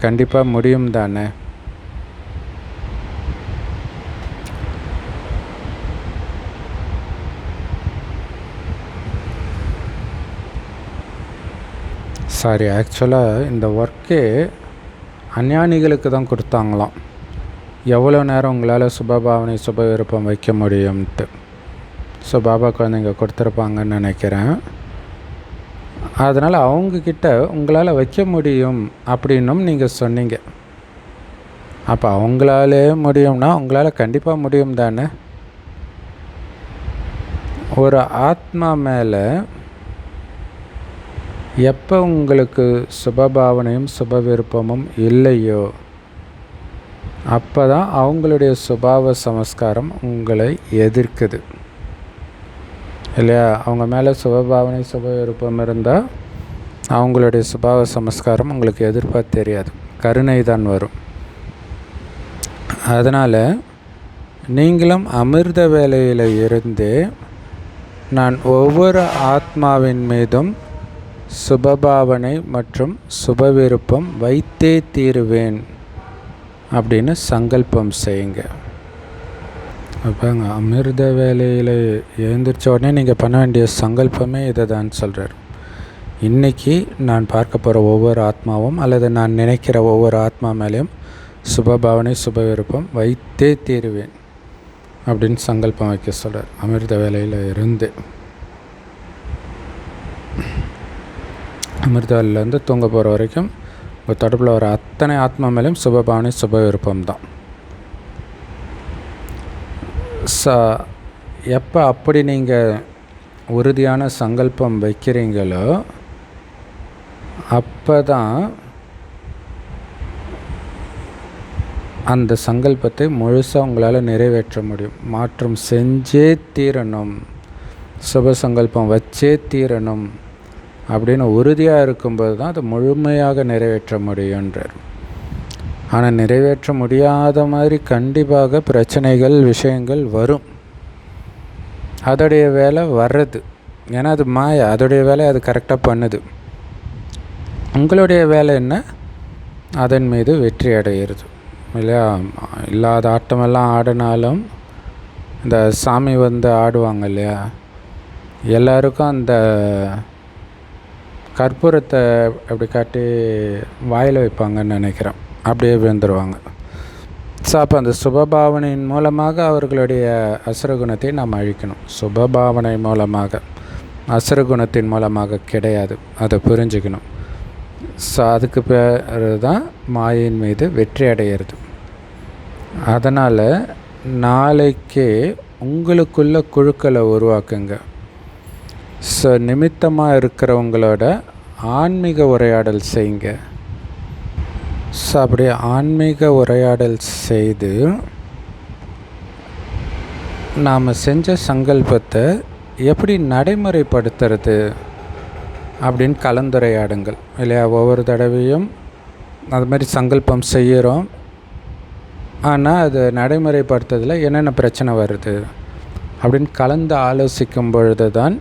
கண்டிப்பாக முடியும் தானே? சாரி, ஆக்சுவலாக இந்த ஒர்க்கே அஞ்ஞானிகளுக்கு தான் கொடுத்தாங்களாம். எவ்வளோ நேரம் உங்களால் சுபபாவனை சுப விருப்பம் வைக்க முடியும்ன்ட்டு. ஸோ பாபா குழந்தைங்க கொடுத்துருப்பாங்கன்னு நினைக்கிறேன். அதனால் அவங்கக்கிட்ட உங்களால் வைக்க முடியும் அப்படின்னும் நீங்கள் சொன்னீங்க. அப்போ அவங்களாலே முடியும்னா உங்களால் கண்டிப்பாக முடியும் தானே? ஒரு ஆத்மா மேலே எப்போ உங்களுக்கு சுபபாவனையும் சுப விருப்பமும் இல்லையோ அப்போ தான் அவங்களுடைய சுபாவ சமஸ்காரம் உங்களை எதிர்க்குது இல்லையா? அவங்க மேலே சுபபாவனை சுப விருப்பம் இருந்தால் அவங்களுடைய சுபாவ சமஸ்காரம் உங்களுக்கு எதிர்ப்பாக தெரியாது, கருணை தான் வரும். அதனால் நீங்களும் அமிர்த வேலையில் இருந்தே நான் ஒவ்வொரு ஆத்மாவின் மீதும் சுபபாவனை மற்றும் சுப விருப்பம் வைத்தே தீருவேன் அப்படின்னு சங்கல்பம் செய்யுங்க. அப்போங்க அமிர்த வேலையில் எழுந்திரிச்ச உடனே நீங்கள் பண்ண வேண்டிய சங்கல்பமே இதை தான் சொல்கிறார். இன்றைக்கி நான் பார்க்க போகிற ஒவ்வொரு ஆத்மாவும் அல்லது நான் நினைக்கிற ஒவ்வொரு ஆத்மா மேலேயும் சுபபாவனை சுப விருப்பம் வைத்தே தீருவேன் அப்படின்னு சங்கல்பம் வைக்க சொல்கிறார். அமிர்த வேலையில் இருந்து அமிர்த வேலையிலேருந்து தூங்க போகிற வரைக்கும் உங்கள் தொடர்பில் வர அத்தனை ஆத்மா மேலேயும் சுபபாவனை சுப விருப்பம் தான். எப்போ அப்படி நீங்கள் உறுதியான சங்கல்பம் வைக்கிறீங்களோ அப்போ தான் அந்த சங்கல்பத்தை முழுசாக உங்களால் நிறைவேற்ற முடியும். மாற்றம் செஞ்சே தீரணும், சுப சங்கல்பம் வச்சே தீரணும் அப்படின்னு உறுதியாக இருக்கும்போது தான் அது முழுமையாக நிறைவேற்ற முடியுன்றார். ஆனால் நிறைவேற்ற முடியாத மாதிரி கண்டிப்பாக பிரச்சனைகள் விஷயங்கள் வரும். அதோடைய வேலை வர்றது, ஏன்னா அது மாயா, அதோடைய வேலை அது கரெக்டாக பண்ணுது. உங்களுடைய வேலை என்ன? அதன் மீது வெற்றி அடையிறது இல்லையா? இல்லாத ஆட்டமெல்லாம் ஆடினாலும் இந்த சாமி வந்து ஆடுவாங்க இல்லையா, எல்லாருக்கும் அந்த கற்பூரத்தை அப்படி காட்டி வாயில் வைப்பாங்கன்னு நினைக்கிறேன், அப்படியே விழுந்துருவாங்க. ஸோ அப்போ அந்த சுபபாவனையின் மூலமாக அவர்களுடைய அசுரகுணத்தை நாம் அழிக்கணும். சுபபாவனை மூலமாக, அசுரகுணத்தின் மூலமாக கிடையாது, அதை புரிஞ்சுக்கணும். ஸோ அதுக்கு பேர் தான் மாயின் மீது வெற்றி அடையிறது. அதனால் நாளைக்கே உங்களுக்குள்ள குழுக்களை உருவாக்குங்க. ஸோ நிமித்தமாக இருக்கிறவங்களோட ஆன்மீக உரையாடல் செய்யுங்க. ஸோ அப்படி ஆன்மீக உரையாடல் செய்து நாம் செஞ்ச சங்கல்பத்தை எப்படி நடைமுறைப்படுத்துறது அப்படின்னு கலந்துரையாடுங்கள் இல்லையா? ஒவ்வொரு தடவையும் அது மாதிரி சங்கல்பம் செய்கிறோம், ஆனால் அது நடைமுறைப்படுத்துறதுல என்னென்ன பிரச்சனை வருது அப்படின்னு கலந்து ஆலோசிக்கும் பொழுது தான்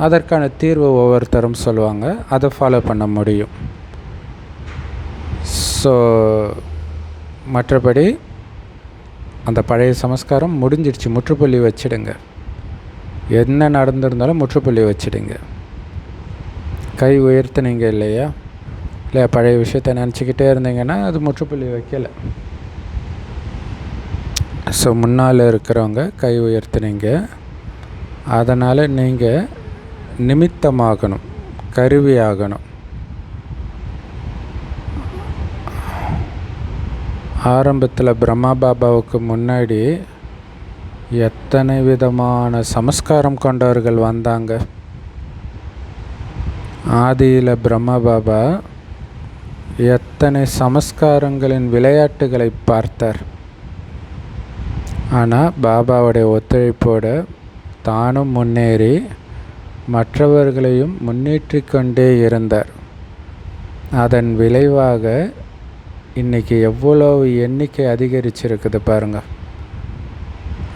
அதற்கான தீர்வு ஒவ்வொருத்தரும் சொல்லுவாங்க, அதை ஃபாலோ பண்ண முடியும். ஸோ மற்றபடி அந்த பழைய சமஸ்காரம் முடிஞ்சிடுச்சு, முற்றுப்புள்ளி வச்சிடுங்க. என்ன நடந்திருந்தாலும் முற்றுப்புள்ளி வச்சிடுங்க. கை உயர்த்தினீங்க இல்லையா, இல்லை பழைய விஷயத்தை நினச்சிக்கிட்டே இருந்தீங்கன்னா அது முற்றுப்புள்ளி வைக்கலை. ஸோ முன்னால் இருக்கிறவங்க கை உயர்த்தினீங்க, அதனால் நீங்கள் நிமித்தமாகணும், கருவியாகணும். ஆரம்பத்தில் பிரம்மா பாபாவுக்கு முன்னாடி எத்தனை விதமான சமஸ்காரம் கொண்டவர்கள் வந்தாங்க. ஆதியில் பிரம்மா பாபா எத்தனை சமஸ்காரங்களின் விளையாட்டுகளை பார்த்தார். ஆனால் பாபாவுடைய ஒத்துழைப்போடு தானும் முன்னேறி மற்றவர்களையும் முன்னேற்றி கொண்டே இருந்தார். அதன் விளைவாக இன்றைக்கி எவ்வளவு எண்ணிக்கை அதிகரிச்சிருக்குது பாருங்கள்.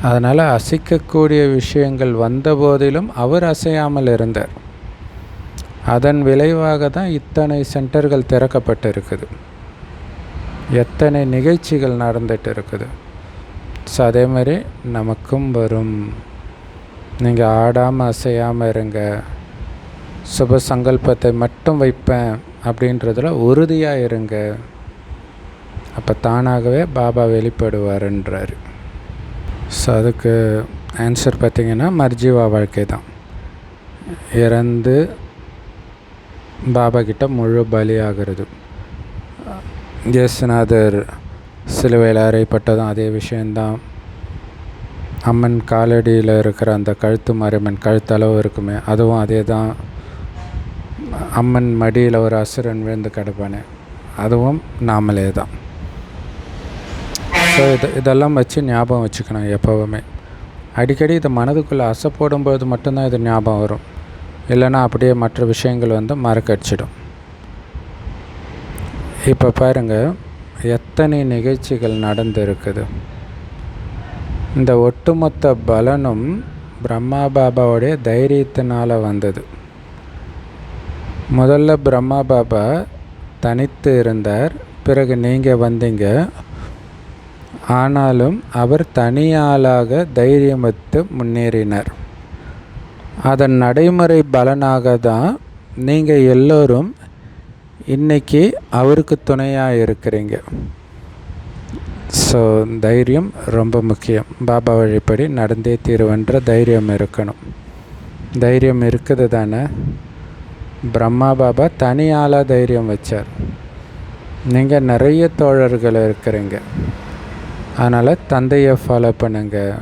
அதனால் அசைக்கக்கூடிய விஷயங்கள் வந்த போதிலும் அவர் அசையாமல் இருந்தார். அதன் விளைவாக தான் இத்தனை சென்டர்கள் திறக்கப்பட்டு இருக்குது, எத்தனை நிகழ்ச்சிகள் நடந்துட்டு இருக்குது. ஸோ அதே மாதிரி நமக்கும் வரும். நீங்கள் ஆடாமல் அசையாமல் இருங்க, சுப சங்கல்பத்தை மட்டும் வைப்பேன் அப்படின்றதில் உறுதியாக இருங்க, அப்போ தானாகவே பாபா வெளிப்படுவார்ன்றார். ஸோ அதுக்கு ஆன்சர் பார்த்திங்கன்னா மர்ஜீவா வாழ்க்கை தான். இறந்து பாபா கிட்ட முழு பலியாகிறது. இயேசுநாதர் சிலுவையில் அறையப்பட்டதும் அதே விஷயந்தான். அம்மன் காலடியில் இருக்கிற அந்த கழுத்து மாரியம்மன் கழுத்தளவு இருக்குமே, அதுவும் அதே தான். அம்மன் மடியில் ஒரு அசுரன் விழுந்து கிடப்பானே, அதுவும் நாமளே தான். ஸோ இதெல்லாம் வச்சு ஞாபகம் வச்சுக்கணும் எப்போவுமே. அடிக்கடி இதை மனதுக்குள்ளே அசை போடும்போது மட்டும்தான் இது ஞாபகம் வரும், இல்லைன்னா அப்படியே மற்ற விஷயங்கள் வந்து மறக்கடிச்சிடும். இப்போ பாருங்கள், எத்தனை நிகழ்ச்சிகள் நடந்திருக்குது. இந்த ஒட்டுமொத்த பலனும் பிரம்மா பாபாவுடைய தைரியத்தினால் வந்தது. முதல்ல பிரம்மா பாபா தனித்து இருந்தார், பிறகு நீங்கள் வந்தீங்க. ஆனாலும் அவர் தனியாளாக தைரியம் வைத்து முன்னேறினார். அதன் நடைமுறை பலனாக தான் நீங்கள் எல்லோரும் இன்றைக்கி அவருக்கு துணையாக இருக்கிறீங்க. ஸோ தைரியம் ரொம்ப முக்கியம். பாபா வழிப்படி நடந்தே தீருவன்ற தைரியம் இருக்கணும். தைரியம் இருக்குது தானே. பிரம்மா பாபா தனியாளாக தைரியம் வச்சார். நீங்கள் நிறைய தோழர்கள் இருக்கிறீங்க, அதனால் தந்தையை ஃபாலோ பண்ணுங்கள்.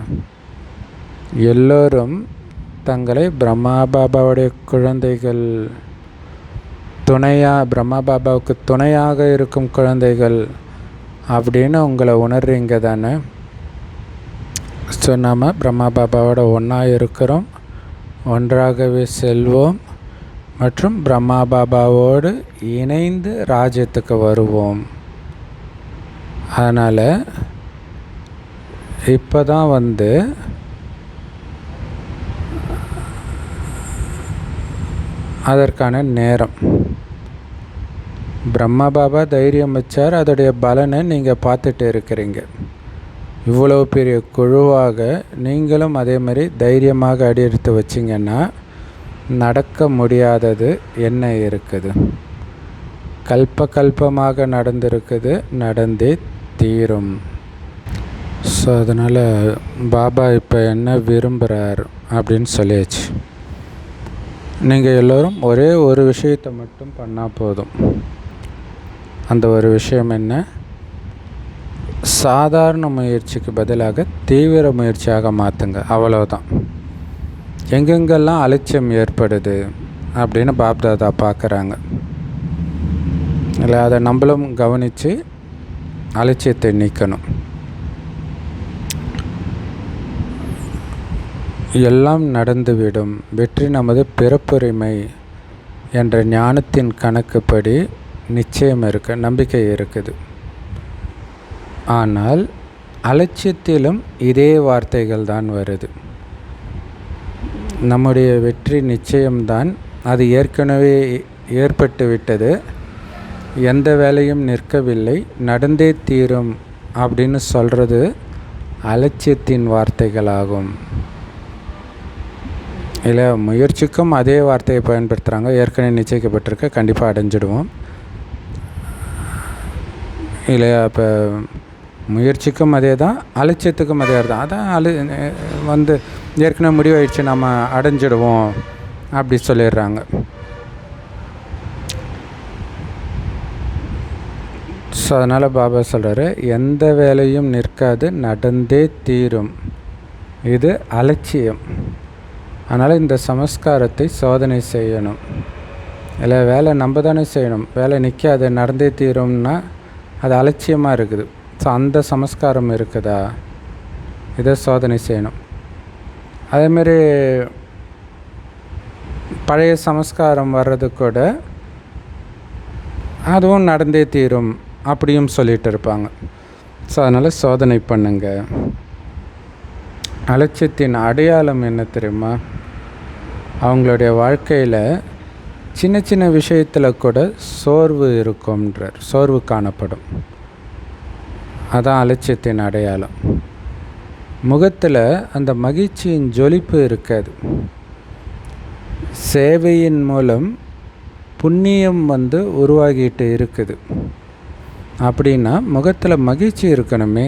எல்லோரும் தங்களை பிரம்மா பாபாவுடைய குழந்தைகள், பிரம்மா பாபாவுக்கு துணையாக இருக்கும் குழந்தைகள் அப்படின்னு உங்களை உணர்றீங்க தானே. ஸோ நாம் பிரம்மா பாபாவோட ஒன்றா இருக்கிறோம், ஒன்றாகவே செல்வோம் மற்றும் பிரம்மா பாபாவோடு இணைந்து ராஜ்யத்துக்கு வருவோம். அதனால் இப்போ தான் வந்து அதற்கான நேரம். பிரம்மா பாபா தைரியம் வச்சார், அதோடைய பலனை நீங்கள் பார்த்துட்டு இருக்கிறீங்க. இவ்வளோ பெரிய குழுவாக நீங்களும் அதே மாதிரி தைரியமாக அடி எடுத்து வச்சிங்கன்னா நடக்க முடியாதது என்ன இருக்குது? கல்பமாக நடந்திருக்குது, நடந்தே தீரும். ஸோ அதனால் பாபா இப்போ என்ன விரும்புகிறார் அப்படின்னு சொல்லியாச்சு. நீங்கள் எல்லோரும் ஒரே ஒரு விஷயத்தை மட்டும் பண்ணால் போதும். அந்த ஒரு விஷயம் என்ன? சாதாரண முயற்சிக்கு பதிலாக தீவிர முயற்சியாக மாற்றுங்க, அவ்வளோதான். எங்கெங்கெல்லாம் அலட்சியம் ஏற்படுது அப்படின்னு பாப்தாதா பார்க்குறாங்க, இல்லை அதை நம்மளும் கவனித்து அலட்சியத்தை நீக்கணும். எல்லாம் நடந்துவிடும், வெற்றி நமது பிறப்புரிமை என்ற ஞானத்தின் கணக்குப்படி நிச்சயம் நம்பிக்கை இருக்குது. ஆனால் அலட்சியத்திலும் இதே வார்த்தைகள் தான் வருது. நம்முடைய வெற்றி நிச்சயம்தான், அது ஏற்கனவே ஏற்பட்டு விட்டது, எந்த வேலையும் நிற்கவில்லை, நடந்தே தீரும் அப்படின்னு சொல்கிறது அலட்சியத்தின் வார்த்தைகளாகும். இல்லை, முயற்சிக்கும் அதே வார்த்தையை பயன்படுத்துகிறாங்க. ஏற்கனவே நிச்சயிக்கப்பட்டிருக்க, கண்டிப்பாக அடைஞ்சிடுவோம் இல்லையா? இப்போ முயற்சிக்கும் அதே தான், அலட்சியத்துக்கும் அதே தான். அதான் வந்து ஏற்கனவே முடிவாயிடுச்சு, நம்ம அடைஞ்சிடுவோம் அப்படி சொல்லிடுறாங்க. ஸோ அதனால் பாபா சொல்கிறாரு, எந்த வேலையும் நிற்காது, நடந்தே தீரும். இது அலட்சியம். அதனால் இந்த சமஸ்காரத்தை சோதனை செய்யணும். இல்லை, வேலை நம்ம தானே செய்யணும், வேலை நிற்காது நடந்தே தீரும்னா அது அலட்சியமாக இருக்குது. ஸோ அந்த சமஸ்காரம் இருக்குதா, இதை சோதனை செய்யணும். அதேமாரி பழைய சமஸ்காரம் வர்றது கூட அதுவும் நடந்தே தீரும் அப்படியும் சொல்லிகிட்டு இருப்பாங்க. ஸோ அதனால் சோதனை பண்ணுங்க. அலட்சியத்தின் அடையாளம் என்ன தெரியுமா? அவங்களுடைய வாழ்க்கையில் சின்ன சின்ன விஷயத்தில் கூட சோர்வு இருக்கும்ன்றார், சோர்வு காணப்படும். அதான் அலட்சியத்தின் அடையாளம். முகத்தில் அந்த மகிழ்ச்சியின் ஜொலிப்பு இருக்காது. சேவையின் மூலம் புண்ணியம் உருவாகிட்டு இருக்குது அப்படின்னா முகத்தில் மகிழ்ச்சி இருக்கணுமே.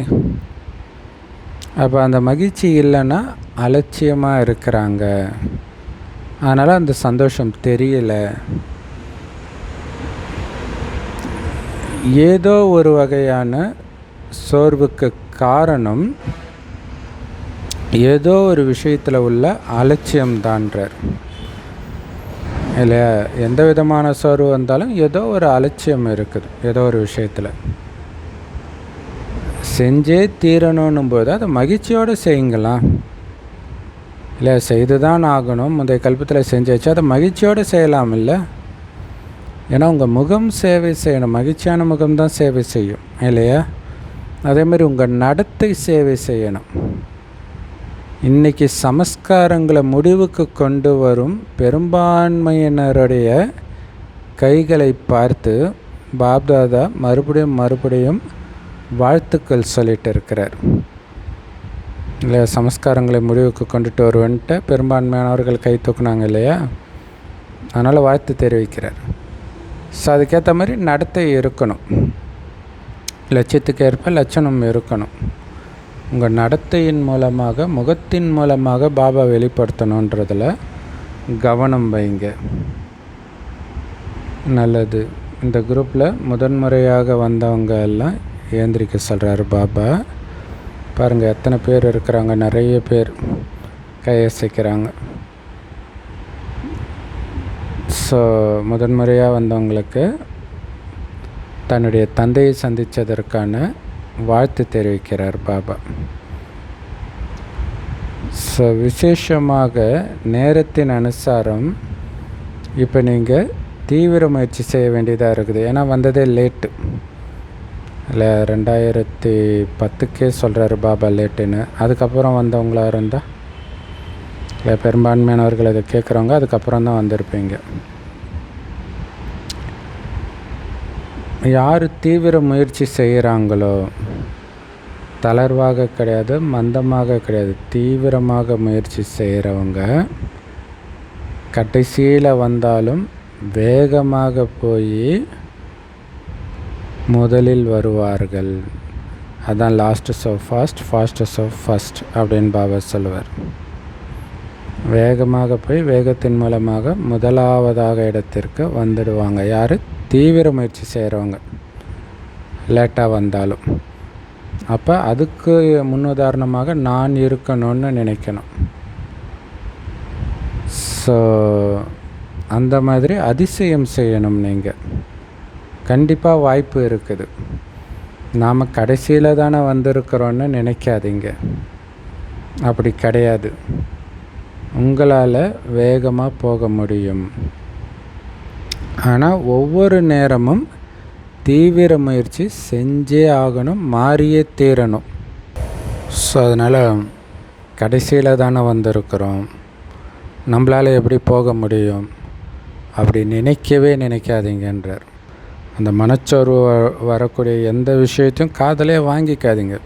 அப்போ அந்த மகிழ்ச்சி இல்லைன்னா அலட்சியமாக இருக்கிறாங்க. அதனால் அந்த சந்தோஷம் தெரியல. ஏதோ ஒரு வகையான சோர்வுக்கு காரணம் ஏதோ ஒரு விஷயத்தில் உள்ள அலட்சியம்தான்றார். இல்லையா? எந்த விதமான சோர்வு வந்தாலும் ஏதோ ஒரு அலட்சியம் இருக்குது, ஏதோ ஒரு விஷயத்தில். செஞ்சே தீரணும் போது அதை மகிழ்ச்சியோடு செய்யுங்களாம். இல்லை, செய்து தான் ஆகணும், முந்தைய கல்பத்தில் செஞ்சாச்சு, அதை மகிழ்ச்சியோடு செய்யலாம். இல்லை, ஏன்னா உங்கள் முகம் சேவை செய்யணும், மகிழ்ச்சியான முகம்தான் சேவை செய்யும். இல்லையா? அதேமாதிரி உங்கள் நடத்தை சேவை செய்யணும். இன்றைக்கி சமஸ்காரங்களை முடிவுக்கு கொண்டு வரும் பெரும்பான்மையினருடைய கைகளை பார்த்து பாப்தாதா மறுபடியும் வாழ்த்துக்கள் சொல்லிட்டு இருக்கிறார். இல்லை, சமஸ்காரங்களை முடிவுக்கு கொண்டுட்டு வருவன்ட்டு பெரும்பான்மையானவர்கள் கை தூக்குனாங்க இல்லையா? அதனால் வாழ்த்து தெரிவிக்கிறார். ஸோ அதுக்கேற்ற மாதிரி நடத்தை இருக்கணும், லட்சியத்துக்கு ஏற்ப லட்சணம் இருக்கணும். உங்கள் நடத்தையின் மூலமாக, முகத்தின் மூலமாக பாபா வெளிப்படுத்தணுன்றதில் கவனம் வைங்க. நல்லது. இந்த குரூப்பில் முதன்முறையாக வந்தவங்க எல்லாம் ஏந்திரிக்க சொல்கிறாரு பாபா. பாருங்கள் எத்தனை பேர் இருக்கிறாங்க, நிறைய பேர் கையசைக்கிறாங்க. ஸோ முதன்முறையாக வந்தவங்களுக்கு தன்னுடைய தந்தையை சந்தித்ததற்கான வாழ்த்து தெரிவிக்கிறார் பாபா. ஸோ விசேஷமாக நேரத்தின் அனுசாரம் இப்போ நீங்கள் தீவிர முயற்சி செய்ய வேண்டியதாக இருக்குது. ஏன்னா வந்ததே லேட்டு. இல்லை, 2010 சொல்கிறாரு பாபா லேட்டுன்னு. அதுக்கப்புறம் வந்தவங்களாக இருந்தால், இல்லை பெரும்பான்மையானவர்கள் இதை கேட்குறவங்க அதுக்கப்புறம் தான் வந்திருப்பீங்க. யார் தீவிர முயற்சி செய்கிறாங்களோ, தளர்வாக கிடையாது, மந்தமாக கிடையாது, தீவிரமாக முயற்சி செய்கிறவங்க கடைசியில் வந்தாலும் வேகமாக போய் முதலில் வருவார்கள். அதான் last so fast, fast so first அப்படின்னு பாபா சொல்லுவார். வேகமாக போய் வேகத்தின் மூலமாக முதலாவதாக இடத்திற்கு வந்துடுவாங்க. யார்? தீவிர முயற்சி செய்கிறவங்க. லேட்டாக வந்தாலும் அப்போ அதுக்கு முன்னுதாரணமாக நான் இருக்கணும்னு நினைக்கணும். ஸோ அந்த மாதிரி அதிசயம் செய்யணும். நீங்கள் கண்டிப்பாக வாய்ப்பு இருக்குது. நாம் கடைசியில் தானே வந்திருக்கிறோன்னு நினைக்காதீங்க. அப்படி கிடையாது. உங்களால் வேகமாக போக முடியும். ஆனால் ஒவ்வொரு நேரமும் தீவிர முயற்சி செஞ்சே ஆகணும், மாறியே தீரணும். ஸோ அதனால் கடைசியில் தானே வந்திருக்கிறோம், நம்மளால் எப்படி போக முடியும் அப்படி நினைக்காதீங்கன்றார். அந்த மனச்சோர்வு வரக்கூடிய எந்த விஷயத்தையும் காதலே வாங்கிக்காதீங்க.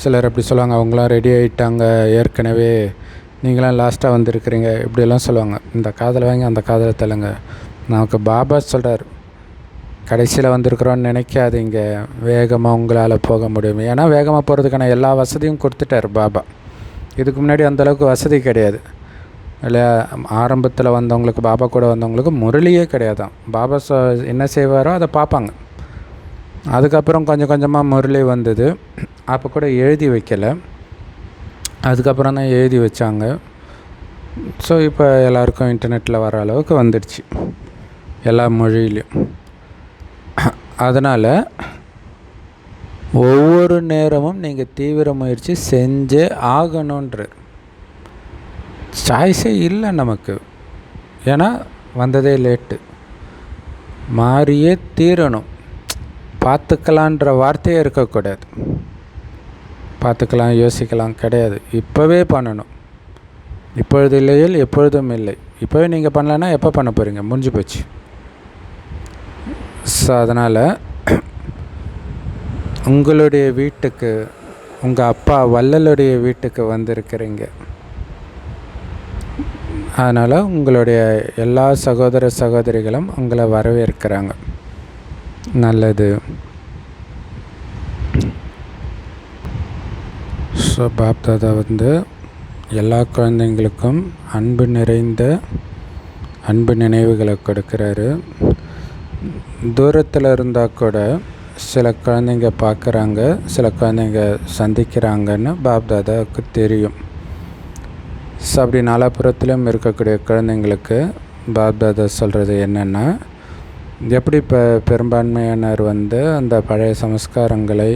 சிலர் அப்படி சொல்லுவாங்க, அவங்களாம் ரெடி ஆகிட்டாங்க ஏற்கனவே, நீங்களாம் லாஸ்ட்டாக வந்திருக்கிறீங்க, இப்படியெல்லாம் சொல்லுவாங்க. இந்த காதலை வாங்கி அந்த காதலை தள்ளுங்க. நமக்கு பாபா சொல்கிறார், கடைசியில் வந்திருக்கிறோன்னு நினைக்காதீங்க, வேகமாக உங்களால் போக முடியும். ஏன்னா வேகமாக போகிறதுக்கான எல்லா வசதியும் கொடுத்துட்டார் பாபா. இதுக்கு முன்னாடி அந்தளவுக்கு வசதி கிடையாது இல்லையா? ஆரம்பத்தில் வந்தவங்களுக்கு, பாபா கூட வந்தவங்களுக்கு முரளியே கிடையாதான். பாபா என்ன செய்வாரோ அதை பார்ப்பாங்க. அதுக்கப்புறம் கொஞ்சம் கொஞ்சமாக முரளி வந்தது. அப்போ கூட எழுதி வைக்கலை, அதுக்கப்புறம் தான் எழுதி வச்சாங்க. ஸோ இப்போ எல்லாருக்கும் இன்டர்நெட்டில் வர அளவுக்கு வந்துடுச்சு எல்லா மொழியிலையும். அதனால் ஒவ்வொரு நேரமும் நீங்கள் தீவிர முயற்சி செஞ்சே ஆகணுன்ற சாய்ஸே இல்லை நமக்கு. ஏன்னா வந்ததே லேட்டு, மாறியே தீரணும். பார்த்துக்கலான்ற வார்த்தையே இருக்கக்கூடாது. பார்த்துக்கலாம் யோசிக்கலாம் கிடையாது, இப்போவே பண்ணணும். இப்பொழுது இல்லையில் எப்பொழுதும் இல்லை. இப்போவே நீங்கள் பண்ணலன்னா எப்போ பண்ண போகிறீங்க? முடிஞ்சு போச்சு. ஸோ அதனால் உங்களுடைய வீட்டுக்கு, உங்கள் அப்பா வள்ளலுடைய வீட்டுக்கு வந்திருக்கிறீங்க. அதனால் உங்களுடைய எல்லா சகோதர சகோதரிகளும் உங்களை வரவேற்கிறாங்க. நல்லது. ஸோ பாப்தாதா எல்லா குழந்தைங்களுக்கும் அன்பு நிறைந்த அன்பு நினைவுகளை கொடுக்குறாரு. தூரத்தில் இருந்தால் கூட சில குழந்தைங்க பார்க்குறாங்க, சில குழந்தைங்க சந்திக்கிறாங்கன்னு பாப்தாதாவுக்கு தெரியும். ஸோ அப்படி நாலாபுரத்திலும் இருக்கக்கூடிய குழந்தைங்களுக்கு பாப்தாதா சொல்கிறது என்னென்னா, எப்படி இப்போ பெரும்பான்மையினர் அந்த பழைய சமஸ்காரங்களை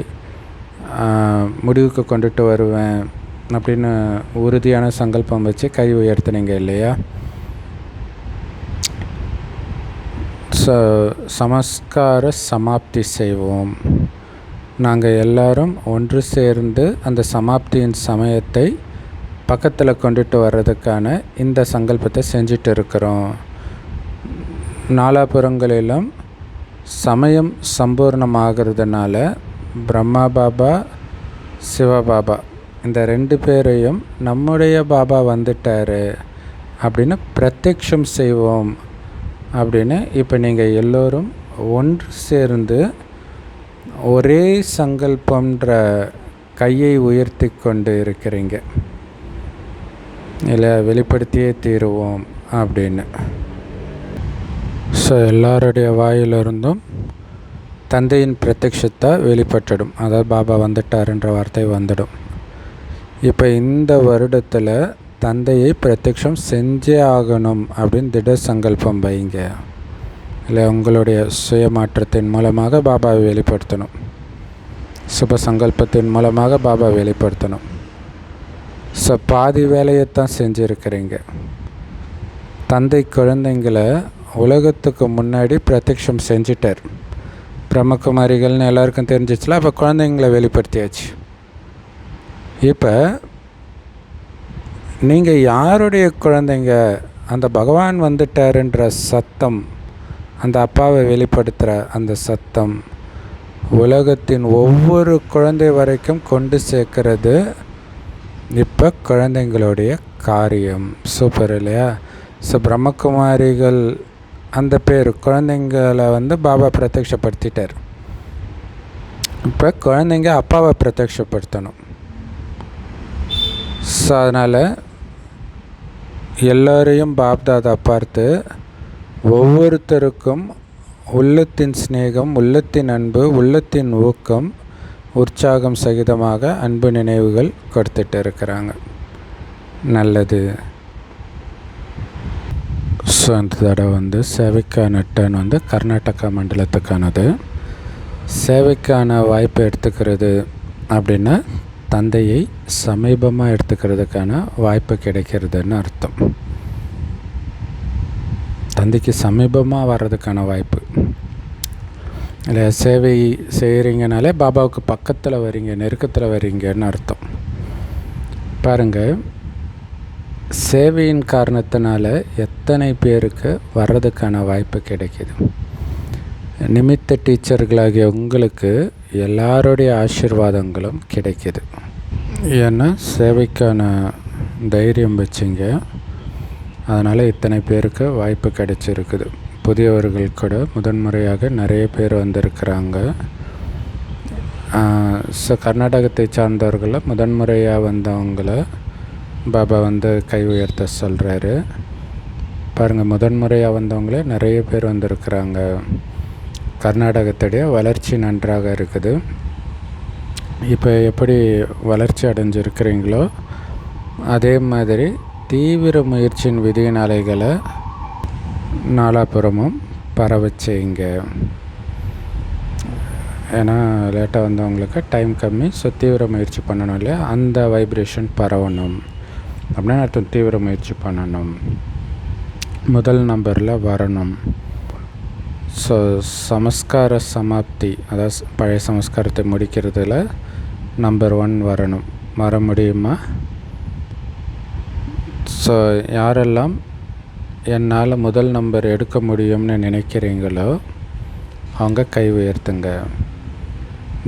முடிவுக்கு கொண்டுட்டு வருவேன் அப்படின்னு உறுதியான சங்கல்பம் வச்சு கை உயர்த்தினீங்க இல்லையா? சமஸ்கார சமாப்தி செய்வோம். நாங்கள் எல்லாரும் ஒன்று சேர்ந்து அந்த சமாப்தியின் சமயத்தை பக்கத்தில் கொண்டுட்டு வர்றதுக்கான இந்த சங்கல்பத்தை செஞ்சிட்டு இருக்கிறோம். நாலாபுறங்களிலும் சமயம் சம்பூர்ணமாகிறதுனால பிரம்மா பாபா, சிவபாபா இந்த 2 பேரையும் நம்முடைய பாபா வந்துட்டார் அப்படின்னு பிரத்யக்ஷம் செய்வோம் அப்படின்னு இப்போ நீங்கள் எல்லோரும் ஒன்று சேர்ந்து ஒரே சங்கல்பம்ன்ற கையை உயர்த்தி கொண்டு இருக்கிறீங்க இல்லை, வெளிப்படுத்தியே தீருவோம் அப்படின்னு. ஸோ எல்லாருடைய வாயிலிருந்தும் தந்தையின் பிரத்யக்ஷத்தை வெளிப்பட்டுடும். அதாவது பாபா வந்துட்டாருன்ற வார்த்தை வந்துடும். இப்போ இந்த வருடத்தில் தந்தையை பிரத்யக்ஷம் செஞ்சே ஆகணும் அப்படின்னு திட சங்கல்பம் வைங்க. இல்லை, உங்களுடைய சுயமாற்றத்தின் மூலமாக பாபாவை வெளிப்படுத்தணும், சுப சங்கல்பத்தின் மூலமாக பாபா வெளிப்படுத்தணும். ஸோ பாதி வேலையைத்தான் செஞ்சுருக்கிறீங்க. தந்தை குழந்தைங்களை உலகத்துக்கு முன்னாடி பிரத்யக்ஷம் செஞ்சிட்டார். பிரம்மகுமாரிகள்னு எல்லாருக்கும் தெரிஞ்சிச்சுல, அப்போ குழந்தைங்களை வெளிப்படுத்தியாச்சு. இப்போ நீங்கள் யாருடைய குழந்தைங்க? அந்த பகவான் வந்துட்டாருன்ற சத்தம், அந்த அப்பாவை வெளிப்படுத்துகிற அந்த சத்தம் உலகத்தின் ஒவ்வொரு குழந்தை வரைக்கும் கொண்டு சேர்க்கறது இப்போ குழந்தைங்களுடைய காரியம். சூப்பர் இல்லையா? ஸோ பிரம்மகுமாரிகள் அந்த பேர் குழந்தைங்களை பாபா பிரத்யக்ஷப்படுத்திட்டார். இப்போ குழந்தைங்க அப்பாவை பிரத்யக்ஷப்படுத்தணும். ஸோ அதனால் எல்லோரையும் பாப்தாதா பார்த்து ஒவ்வொருத்தருக்கும் உள்ளத்தின் சிநேகம், உள்ளத்தின் அன்பு, உள்ளத்தின் ஊக்கம், உற்சாகம் சகிதமாக அன்பு நினைவுகள் கொடுத்துட்டு இருக்கிறாங்க. நல்லது. ஸோ அந்த தடவை சேவைக்கான டர்ன் கர்நாடகா மண்டலத்துக்கானது. சேவைக்கான வாய்ப்பை எடுத்துக்கிறது அப்படின்னா தந்தையை சமீபமாக எடுத்துக்கிறதுக்கான வாய்ப்பு கிடைக்கிறதுன்னு அர்த்தம். தந்தைக்கு சமீபமாக வர்றதுக்கான வாய்ப்பு இல்லை. சேவை செய்கிறீங்கனாலே பாபாவுக்கு பக்கத்தில் வரீங்க, நெருக்கத்தில் வரீங்கன்னு அர்த்தம். பாருங்கள், சேவையின் காரணத்தினால எத்தனை பேருக்கு வர்றதுக்கான வாய்ப்பு கிடைக்கிது. நிமித்த டீச்சர்களாகிய உங்களுக்கு எல்லாருடைய ஆசீர்வாதங்களும் கிடைக்கிது. ஏன்னா சேவைக்கான தைரியம் வச்சிங்க, அதனால் இத்தனை பேருக்கு வாய்ப்பு கிடைச்சிருக்குது. புதியவர்கள் கூட முதன்முறையாக நிறைய பேர் வந்திருக்கிறாங்க. ஸோ கர்நாடகத்தை சார்ந்தவர்களில் முதன்முறையாக வந்தவங்கள பாபா கை உயர்த்த சொல்கிறாரு. பாருங்கள், முதன்முறையாக வந்தவங்களே நிறைய பேர் வந்திருக்கிறாங்க. கர்நாடகத்துடைய வளர்ச்சி நன்றாக இருக்குது. இப்போ எப்படி வளர்ச்சி அடைஞ்சிருக்கிறீங்களோ அதே மாதிரி தீவிர முயற்சியின் விதியின் அலைகளை நாலாபுறமும் பரவ செய்யுங்க. ஏன்னா லேட்டாக வந்தவங்களுக்கு டைம் கம்மி, ஸோ தீவிர முயற்சி பண்ணணும் இல்லையா, அந்த வைப்ரேஷன் பரவணும் அப்படின்னு அர்த்தம். தீவிர முயற்சி பண்ணணும், முதல் நம்பரில் வரணும். ஸோ சமஸ்கார சமாப்தி, அதாவது பழைய சமஸ்காரத்தை முடிக்கிறதுல நம்பர் 1 வரணும். வர முடியுமா? ஸோ யாரெல்லாம் என்னால் முதல் நம்பர் எடுக்க முடியும்னு நினைக்கிறீங்களோ அவங்க கை உயர்த்துங்க.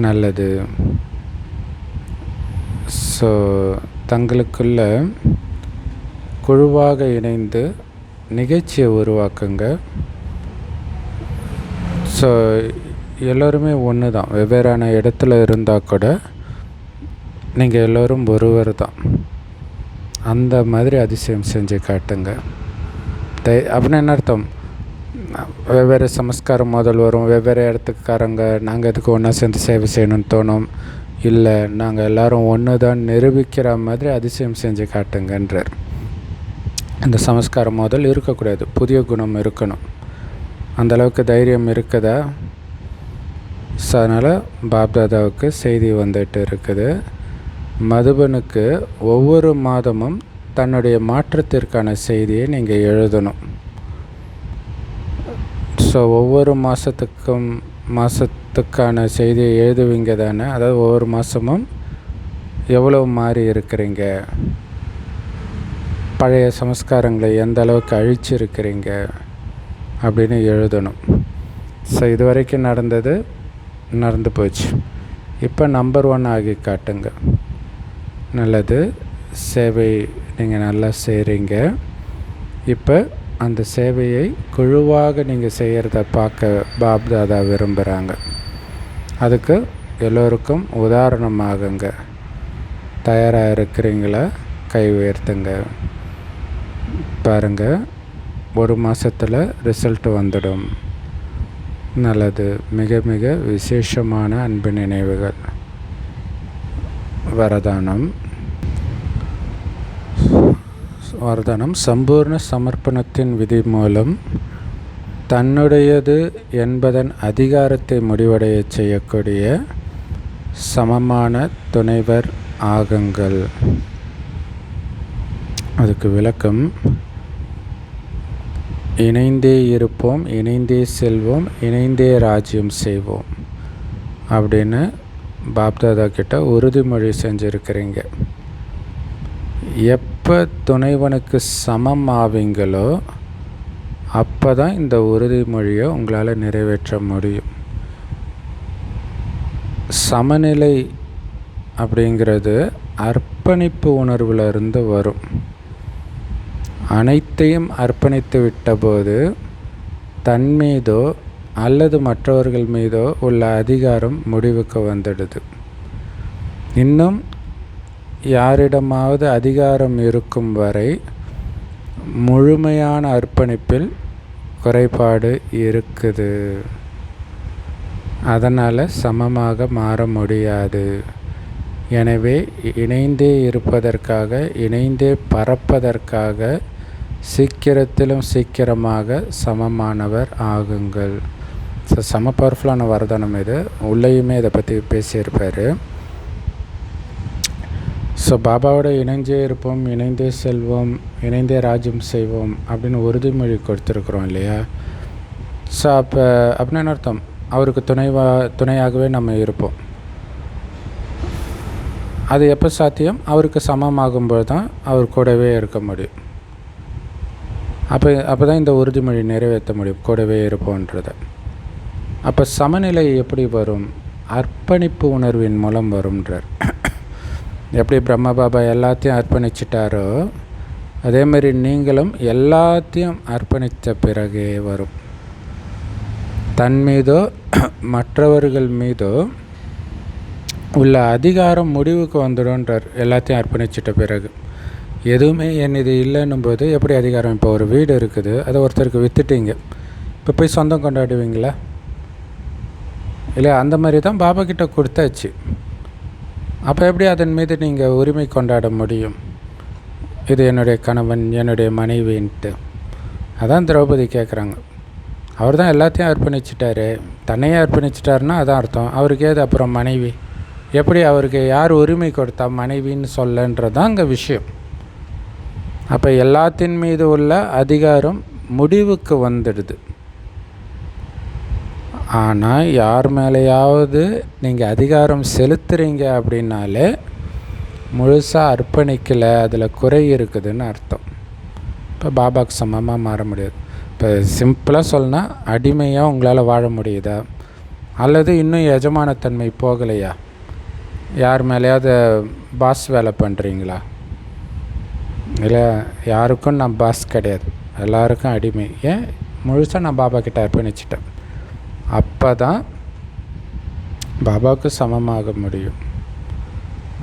நல்லது. ஸோ தங்களுக்குள்ள குழுவாக இணைந்து நிகழ்ச்சியை உருவாக்குங்க. ஸோ எல்லோருமே ஒன்று தான், வெவ்வேறான இடத்துல இருந்தால் கூட நீங்கள் எல்லோரும் ஒருவர் தான். அந்த மாதிரி அதிசயம் செஞ்சு காட்டுங்க. அப்படின்னு என்ன அர்த்தம்? வெவ்வேறு சமஸ்காரம் முதல் வரும், வெவ்வேறு இடத்துக்காரங்க நாங்கள் எதுக்கு ஒன்றா சேர்ந்து சேவை செய்யணும்னு தோணும். இல்லை, நாங்கள் எல்லோரும் ஒன்று தான் நிரூபிக்கிற மாதிரி அதிசயம் செஞ்சு காட்டுங்கன்றார். அந்த சமஸ்காரம் முதல் இருக்கக்கூடாது, புதிய குணம் இருக்கணும். அந்தளவுக்கு தைரியம் இருக்குதா? ஸோ அதனால் பாப்தாதாவுக்கு செய்தி வந்துட்டு இருக்குது. மதுபனுக்கு ஒவ்வொரு மாதமும் தன்னுடைய மாற்றத்திற்கான செய்தியை நீங்கள் எழுதணும். ஸோ ஒவ்வொரு மாதத்துக்கான செய்தியை எழுதுவீங்க தானே? அதாவது ஒவ்வொரு மாதமும் எவ்வளோ மாறி இருக்கிறீங்க, பழைய சமஸ்காரங்களை எந்த அளவுக்கு அழிச்சிருக்கிறீங்க அப்படின்னு எழுதணும். ஸோ இது வரைக்கும் நடந்து போச்சு. இப்போ நம்பர் 1 ஆகி காட்டுங்க. நல்லது. சேவை நீங்கள் நல்லா செய்கிறீங்க. இப்போ அந்த சேவையை குழுவாக நீங்கள் செய்கிறத பார்க்க பாப்தாதா விரும்புகிறாங்க. அதுக்கு எல்லோருக்கும் உதாரணமாகுங்க. தயாராக இருக்கிறீங்களா? கை உயர்த்துங்க. பாருங்கள், ஒரு மாதத்தில் ரிசல்ட் வந்துடும். நல்லது. மிக மிக விசேஷமான அன்பு நினைவுகள். வரதானம் சம்பூர்ண சமர்ப்பணத்தின் விதி மூலம் தன்னுடையது என்பதன் அதிகாரத்தை முடிவடைய செய்யக்கூடிய சமமான துணைவர் ஆகுங்கள். அதுக்கு விளக்கம், இணைந்தே இருப்போம், இணைந்தே செல்வோம், இணைந்தே ராஜ்யம் செய்வோம் அப்படின்னு பாப்தாதா கிட்ட உறுதிமொழி செஞ்சுருக்கிறீங்க. எப்போ துணைவனுக்கு சமம் ஆவீங்களோ அப்போ தான் இந்த உறுதிமொழியை உங்களால் நிறைவேற்ற முடியும். சமநிலை அப்படிங்கிறது அர்ப்பணிப்பு உணர்வில் இருந்து வரும். அனைத்தையும் அர்ப்பணித்து விட்டபோது தன் மீதோ அல்லது மற்றவர்கள் மீதோ உள்ள அதிகாரம் முடிவுக்கு வந்துடுது. இன்னும் யாரிடமாவது அதிகாரம் இருக்கும் வரை முழுமையான அர்ப்பணிப்பில் குறைபாடு இருக்குது. அதனால் சமமாக மாற முடியாது. எனவே இணைந்தே இருப்பதற்காக, இணைந்தே பறப்பதற்காக சீக்கிரத்திலும் சீக்கிரமாக சமமானவர் ஆகுங்கள். ஸோ செம பவர்ஃபுல்லான வரதானம் இது. உள்ளேயுமே இதை பற்றி பேசியிருப்பார். ஸோ பாபாவோட இணைந்தே இருப்போம், இணைந்தே செல்வோம், இணைந்தே ராஜ்யம் செய்வோம் அப்படின்னு உறுதிமொழி கொடுத்துருக்குறோம் இல்லையா? ஸோ அப்படின்னு என்ன அர்த்தம்? அவருக்கு துணையாகவே நம்ம இருப்போம். அது எப்போ சாத்தியம்? அவருக்கு சமமாகும்போது தான் அவர் கூடவே இருக்க முடியும். அப்போ தான் இந்த உறுதிமொழி நிறைவேற்ற முடியும், கூடவே இருப்போன்றதை. அப்போ சமநிலை எப்படி வரும்? அர்ப்பணிப்பு உணர்வின் மூலம் வரும்ன்றார். எப்படி பிரம்ம பாபா எல்லாத்தையும் அர்ப்பணிச்சிட்டாரோ அதேமாதிரி நீங்களும் எல்லாத்தையும் அர்ப்பணித்த பிறகே வரும். தன் மீதோ மற்றவர்கள் மீதோ உள்ள அதிகாரம் முடிவுக்கு வந்துடும்ன்றார். எல்லாத்தையும் அர்ப்பணிச்சிட்ட பிறகு எதுவுமே இது இல்லைன்னும் போது எப்படி அதிகாரம்? இப்போ ஒரு வீடு இருக்குது, அதை ஒருத்தருக்கு விற்றுட்டீங்க, இப்போ போய் சொந்தம் கொண்டாடுவீங்களா? இல்லை, அந்த மாதிரி தான் பாபா கிட்ட கொடுத்தாச்சு. அப்போ எப்படி அதன் மீது நீங்கள் உரிமை கொண்டாட முடியும்? இது என்னுடைய கணவன், என்னுடைய மனைவின்ட்டு. அதான் திரௌபதி கேட்குறாங்க. அவர் தான் எல்லாத்தையும் அர்ப்பணிச்சிட்டாரு, தன்னையே அர்ப்பணிச்சிட்டாருன்னா அதான் அர்த்தம். அவருக்கு ஏது அப்புறம் மனைவி? எப்படி அவருக்கு யார் உரிமை கொடுத்தா மனைவின்னு சொல்லன்றதான் அங்கே விஷயம். அப்போ எல்லாத்தின் மீது உள்ள அதிகாரம் முடிவுக்கு வந்துடுது. ஆனால் யார் மேலேயாவது நீங்கள் அதிகாரம் செலுத்துகிறீங்க அப்படின்னாலே முழுசாக அர்ப்பணிக்கலை, அதில் குறை இருக்குதுன்னு அர்த்தம். இப்போ பாபாவுக்கு சமமாக மாற முடியாது. இப்போ சிம்பிளாக சொல்லனா, அடிமையாக உங்களால் வாழ முடியுதா? அல்லது இன்னும் எஜமானத்தன்மை போகலையா? யார் மேலேயாவது பாஸ் வேலை பண்ணுறீங்களா? இல்லை, யாருக்கும் நான் பாஸ் கிடையாது, எல்லாருக்கும் அடிமை. ஏன்? முழுசாக நான் பாபா கிட்ட அர்ப்பணிச்சிட்டேன். அப்போ தான் பாபாவுக்கு சமமாக முடியும்.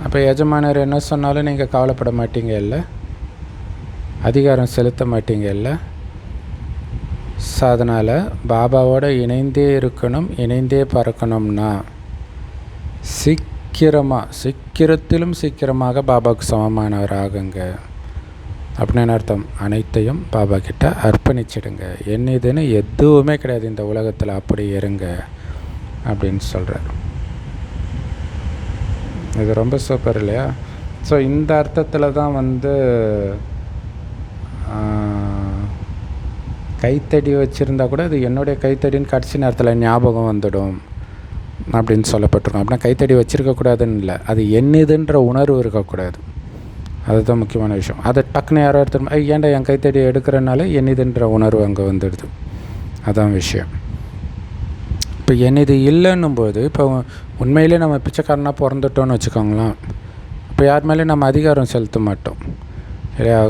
அப்போ எஜமானர் என்ன சொன்னாலும் நீங்கள் கவலைப்பட மாட்டீங்க இல்லை, அதிகாரம் செலுத்த மாட்டீங்க இல்லை. ஸோ அதனால் பாபாவோட இணைந்தே இருக்கணும், இணைந்தே பறக்கணும்னா சீக்கிரத்திலும் சீக்கிரமாக பாபாவுக்கு சமமானவர் ஆகுங்க. அப்படின்னு அர்த்தம். அனைத்தையும் பாபா கிட்ட அர்ப்பணிச்சிடுங்க. என்னதுன்னு எதுவுமே கிடையாது இந்த உலகத்தில், அப்படி இருங்க அப்படின்னு சொல்கிறார். இது ரொம்ப சூப்பர் இல்லையா? ஸோ இந்த அர்த்தத்தில் தான் கைத்தடி வச்சுருந்தா கூட அது என்னுடைய கைத்தடின்னு கடைசி நேரத்தில் ஞாபகம் வந்துடும் அப்படின்னு சொல்லப்பட்டிருக்கோம். அப்படின்னா கைத்தடி வச்சுருக்கக்கூடாதுன்னு இல்லை, அது என்னதுன்ற உணர்வு இருக்கக்கூடாது. அதுதான் முக்கியமான விஷயம். அதை டக்குன்னு யாரோ எடுத்து ஏன்டா என் கைத்தடி எடுக்கிறனால என்னதுன்ற உணர்வு அங்கே வந்துடுது. அதான் விஷயம். இப்போ என்னது இல்லைன்னும் போது, இப்போ உண்மையிலே நம்ம பிச்சைக்காரனாக பிறந்துட்டோன்னு வச்சுக்கோங்களேன், இப்போ யார் மேலேயும் நம்ம அதிகாரம் செலுத்த மாட்டோம் இல்லையா?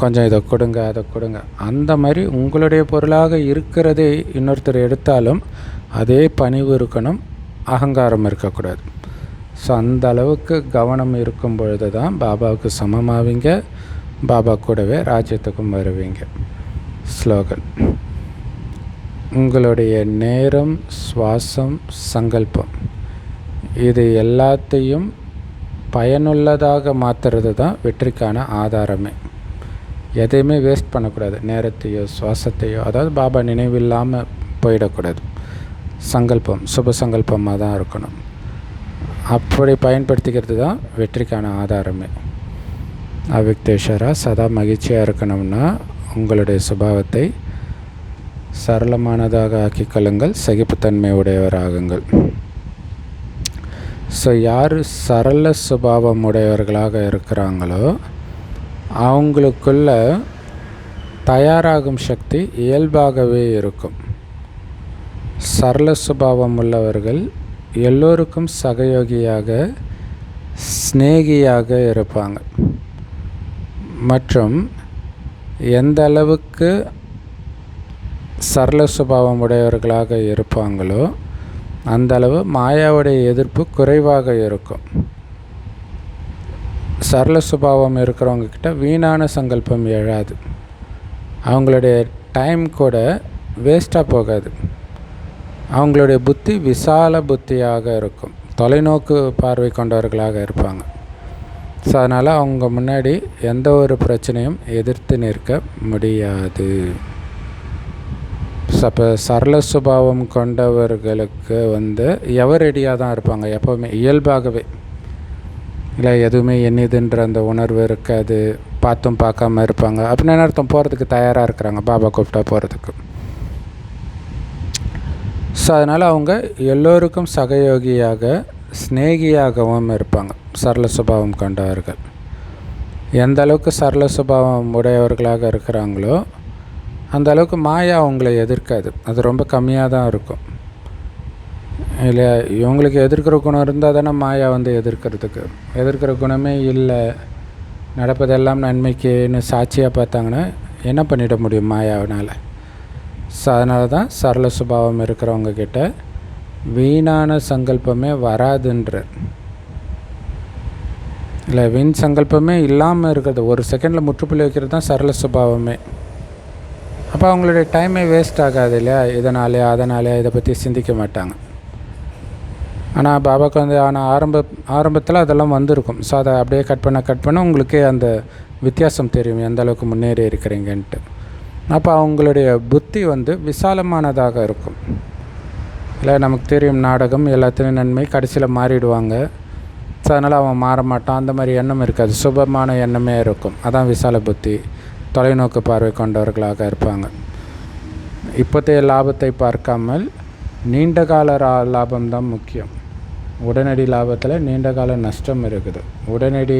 கொஞ்சம் இதை கொடுங்க, அதை கொடுங்க. அந்த மாதிரி உங்களுடைய பொருளாக இருக்கிறதே இன்னொருத்தர் எடுத்தாலும் அதே பணிவு இருக்கணும், அகங்காரம் இருக்கக்கூடாது. ஸோ அந்த அளவுக்கு கவனம் இருக்கும் பொழுது தான் பாபாவுக்கு சமமாவீங்க, பாபா கூடவே ராஜ்யத்துக்கும் வருவீங்க. ஸ்லோகன்: உங்களுடைய நேரம், சுவாசம், சங்கல்பம் இது எல்லாத்தையும் பயனுள்ளதாக மாற்றுறது தான் வெற்றிக்கான ஆதாரமே. எதையுமே வேஸ்ட் பண்ணக்கூடாது. நேரத்தையோ சுவாசத்தையோ, அதாவது பாபா நினைவில்லாமல் போயிடக்கூடாது. சங்கல்பம் சுப சங்கல்பமாக தான் இருக்கணும். அப்படி பயன்படுத்திக்கிறது தான் வெற்றிக்கான ஆதாரமே. அவ்யக்தேஸ்வரா சதா மகிழ்ச்சியாக இருக்கணும்னா உங்களுடைய சுபாவத்தை சரளமானதாக ஆக்கிக்கொள்ளுங்கள், சகிப்புத்தன்மை உடையவராகுங்கள். ஸோ யார் சரள சுபாவம் உடையவர்களாக இருக்கிறாங்களோ அவங்களுக்குள்ள தயாராகும் சக்தி இயல்பாகவே இருக்கும். சரள சுபாவம் உள்ளவர்கள் எல்லோருக்கும் சகயோகியாக, ஸ்நேகியாக இருப்பாங்க. மற்றும் எந்த அளவுக்கு சரள சுபாவம் உடையவர்களாக இருப்பாங்களோ அந்த அளவு மாயாவுடைய எதிர்ப்பு குறைவாக இருக்கும். சரள சுபாவம் இருக்கிறவங்கக்கிட்ட வீணான சங்கல்பம் எழாது. அவங்களுடைய டைம் கூட வேஸ்ட்டாக போகாது. அவங்களுடைய புத்தி விசால புத்தியாக இருக்கும், தொலைநோக்கு பார்வை கொண்டவர்களாக இருப்பாங்க. ஸோ அதனால் அவங்க முன்னாடி எந்த ஒரு பிரச்சனையும் எதிர்த்து நிற்க முடியாது. அப்போ சரள சுபாவம் கொண்டவர்களுக்கு எவரடியாக தான் இருப்பாங்க எப்போவுமே, இயல்பாகவே. இல்லை, எதுவுமே என்னதுன்ற அந்த உணர்வு இருக்காது, பார்த்தும் பார்க்காம இருப்பாங்க. அப்படின்னு அர்த்தம் போகிறதுக்கு தயாராக இருக்கிறாங்க, பாபா கூப்பிட்டா போகிறதுக்கு. ஸோ அதனால் அவங்க எல்லோருக்கும் சகயோகியாக, ஸ்நேகியாகவும் இருப்பாங்க சரள சுபாவம் கொண்டவர்கள். எந்த அளவுக்கு சரள சுபாவம் உடையவர்களாக இருக்கிறாங்களோ அந்த அளவுக்கு மாயா அவங்கள எதிர்க்காது. அது ரொம்ப கம்மியாக தான் இருக்கும் இல்லையா? இவங்களுக்கு எதிர்க்கிற குணம் இருந்தால் தானே மாயா எதிர்க்கிற குணமே இல்லை, நடப்பதெல்லாம் நன்மைக்குன்னு சாட்சியாக பார்த்தாங்கன்னா என்ன பண்ணிட முடியும் மாயாவினால்? ஸோ அதனால தான் சரள சுபாவம் இருக்கிறவங்க கிட்ட வீணான சங்கல்பமே வராதுன்ற இல்லை, வீண் சங்கல்பமே இல்லாமல் இருக்கிறது, ஒரு செகண்டில் முற்றுப்புள்ளி வைக்கிறது தான் சரள சுபாவமே. அப்போ அவங்களுடைய டைமே வேஸ்ட் ஆகாது இல்லையா? இதனாலே அதனாலே இதை பற்றி சிந்திக்க மாட்டாங்க. ஆனால் பாபாவுக்கு வந்து ஆரம்பத்தில் அதெல்லாம் வந்திருக்கும். ஸோ அதை அப்படியே கட் பண்ண உங்களுக்கே அந்த வித்தியாசம் தெரியும் எந்த அளவுக்கு முன்னேறி இருக்கிறீங்கன்ட்டு. அப்போ அவங்களுடைய புத்தி வந்து விசாலமானதாக இருக்கும். இல்லை, நமக்கு தெரியும் நாடகம் எல்லாத்துலேயும் நன்மை, கடைசியில் மாறிடுவாங்க. ஸோ அதனால் அவன் மாற மாட்டான், அந்த மாதிரி எண்ணம் இருக்காது. சுபமான எண்ணமே இருக்கும். அதான் விசால புத்தி, தொலைநோக்கு பார்வை கொண்டவர்களாக இருப்பாங்க. இப்போதைய லாபத்தை பார்க்காமல் நீண்டகால லாபம்தான் முக்கியம். உடனடி லாபத்தில் நீண்டகால நஷ்டம் இருக்குது, உடனடி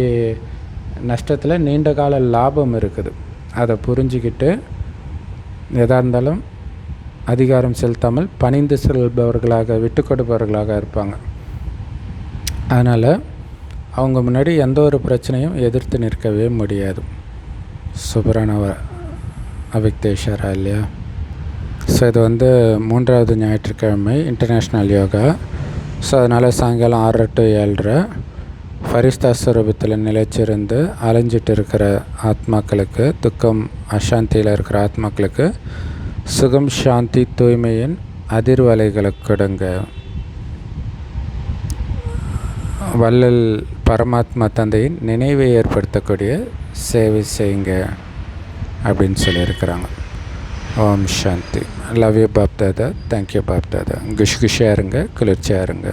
நஷ்டத்தில் நீண்டகால லாபம் இருக்குது. அதை புரிஞ்சிக்கிட்டு எதாக இருந்தாலும் அதிகாரம் செலுத்தாமல் பணிந்து செல்பவர்களாக, விட்டு கொடுப்பவர்களாக இருப்பாங்க. அதனால் அவங்க முன்னாடி எந்த ஒரு பிரச்சனையும் எதிர்த்து நிற்கவே முடியாது. சூப்பரான அவிக்தேஸ்வரா இல்லையா? ஸோ இது வந்து 3வது ஞாயிற்றுக்கிழமை இன்டர்நேஷ்னல் யோகா. ஸோ அதனால் சாயங்காலம் 6 to 7:30 ஃபரிஸ்தா ஸ்வரூபத்தில் நிலைச்சிருந்து அலைஞ்சிட்டு இருக்கிற ஆத்மாக்களுக்கு, துக்கம் அசாந்தியில் இருக்கிற ஆத்மாக்களுக்கு சுகம், சாந்தி, தூய்மையின் அதிர்வலைகளை கொடுங்க. வள்ளல் பரமாத்மா தந்தையின் நினைவை ஏற்படுத்தக்கூடிய சேவை செய்யுங்க அப்படின்னு சொல்லியிருக்கிறாங்க. Om Shanti. Love you Bap Dada. Thank you Bap Dada. குஷியாக இருங்க, குளிர்ச்சியாக இருங்க.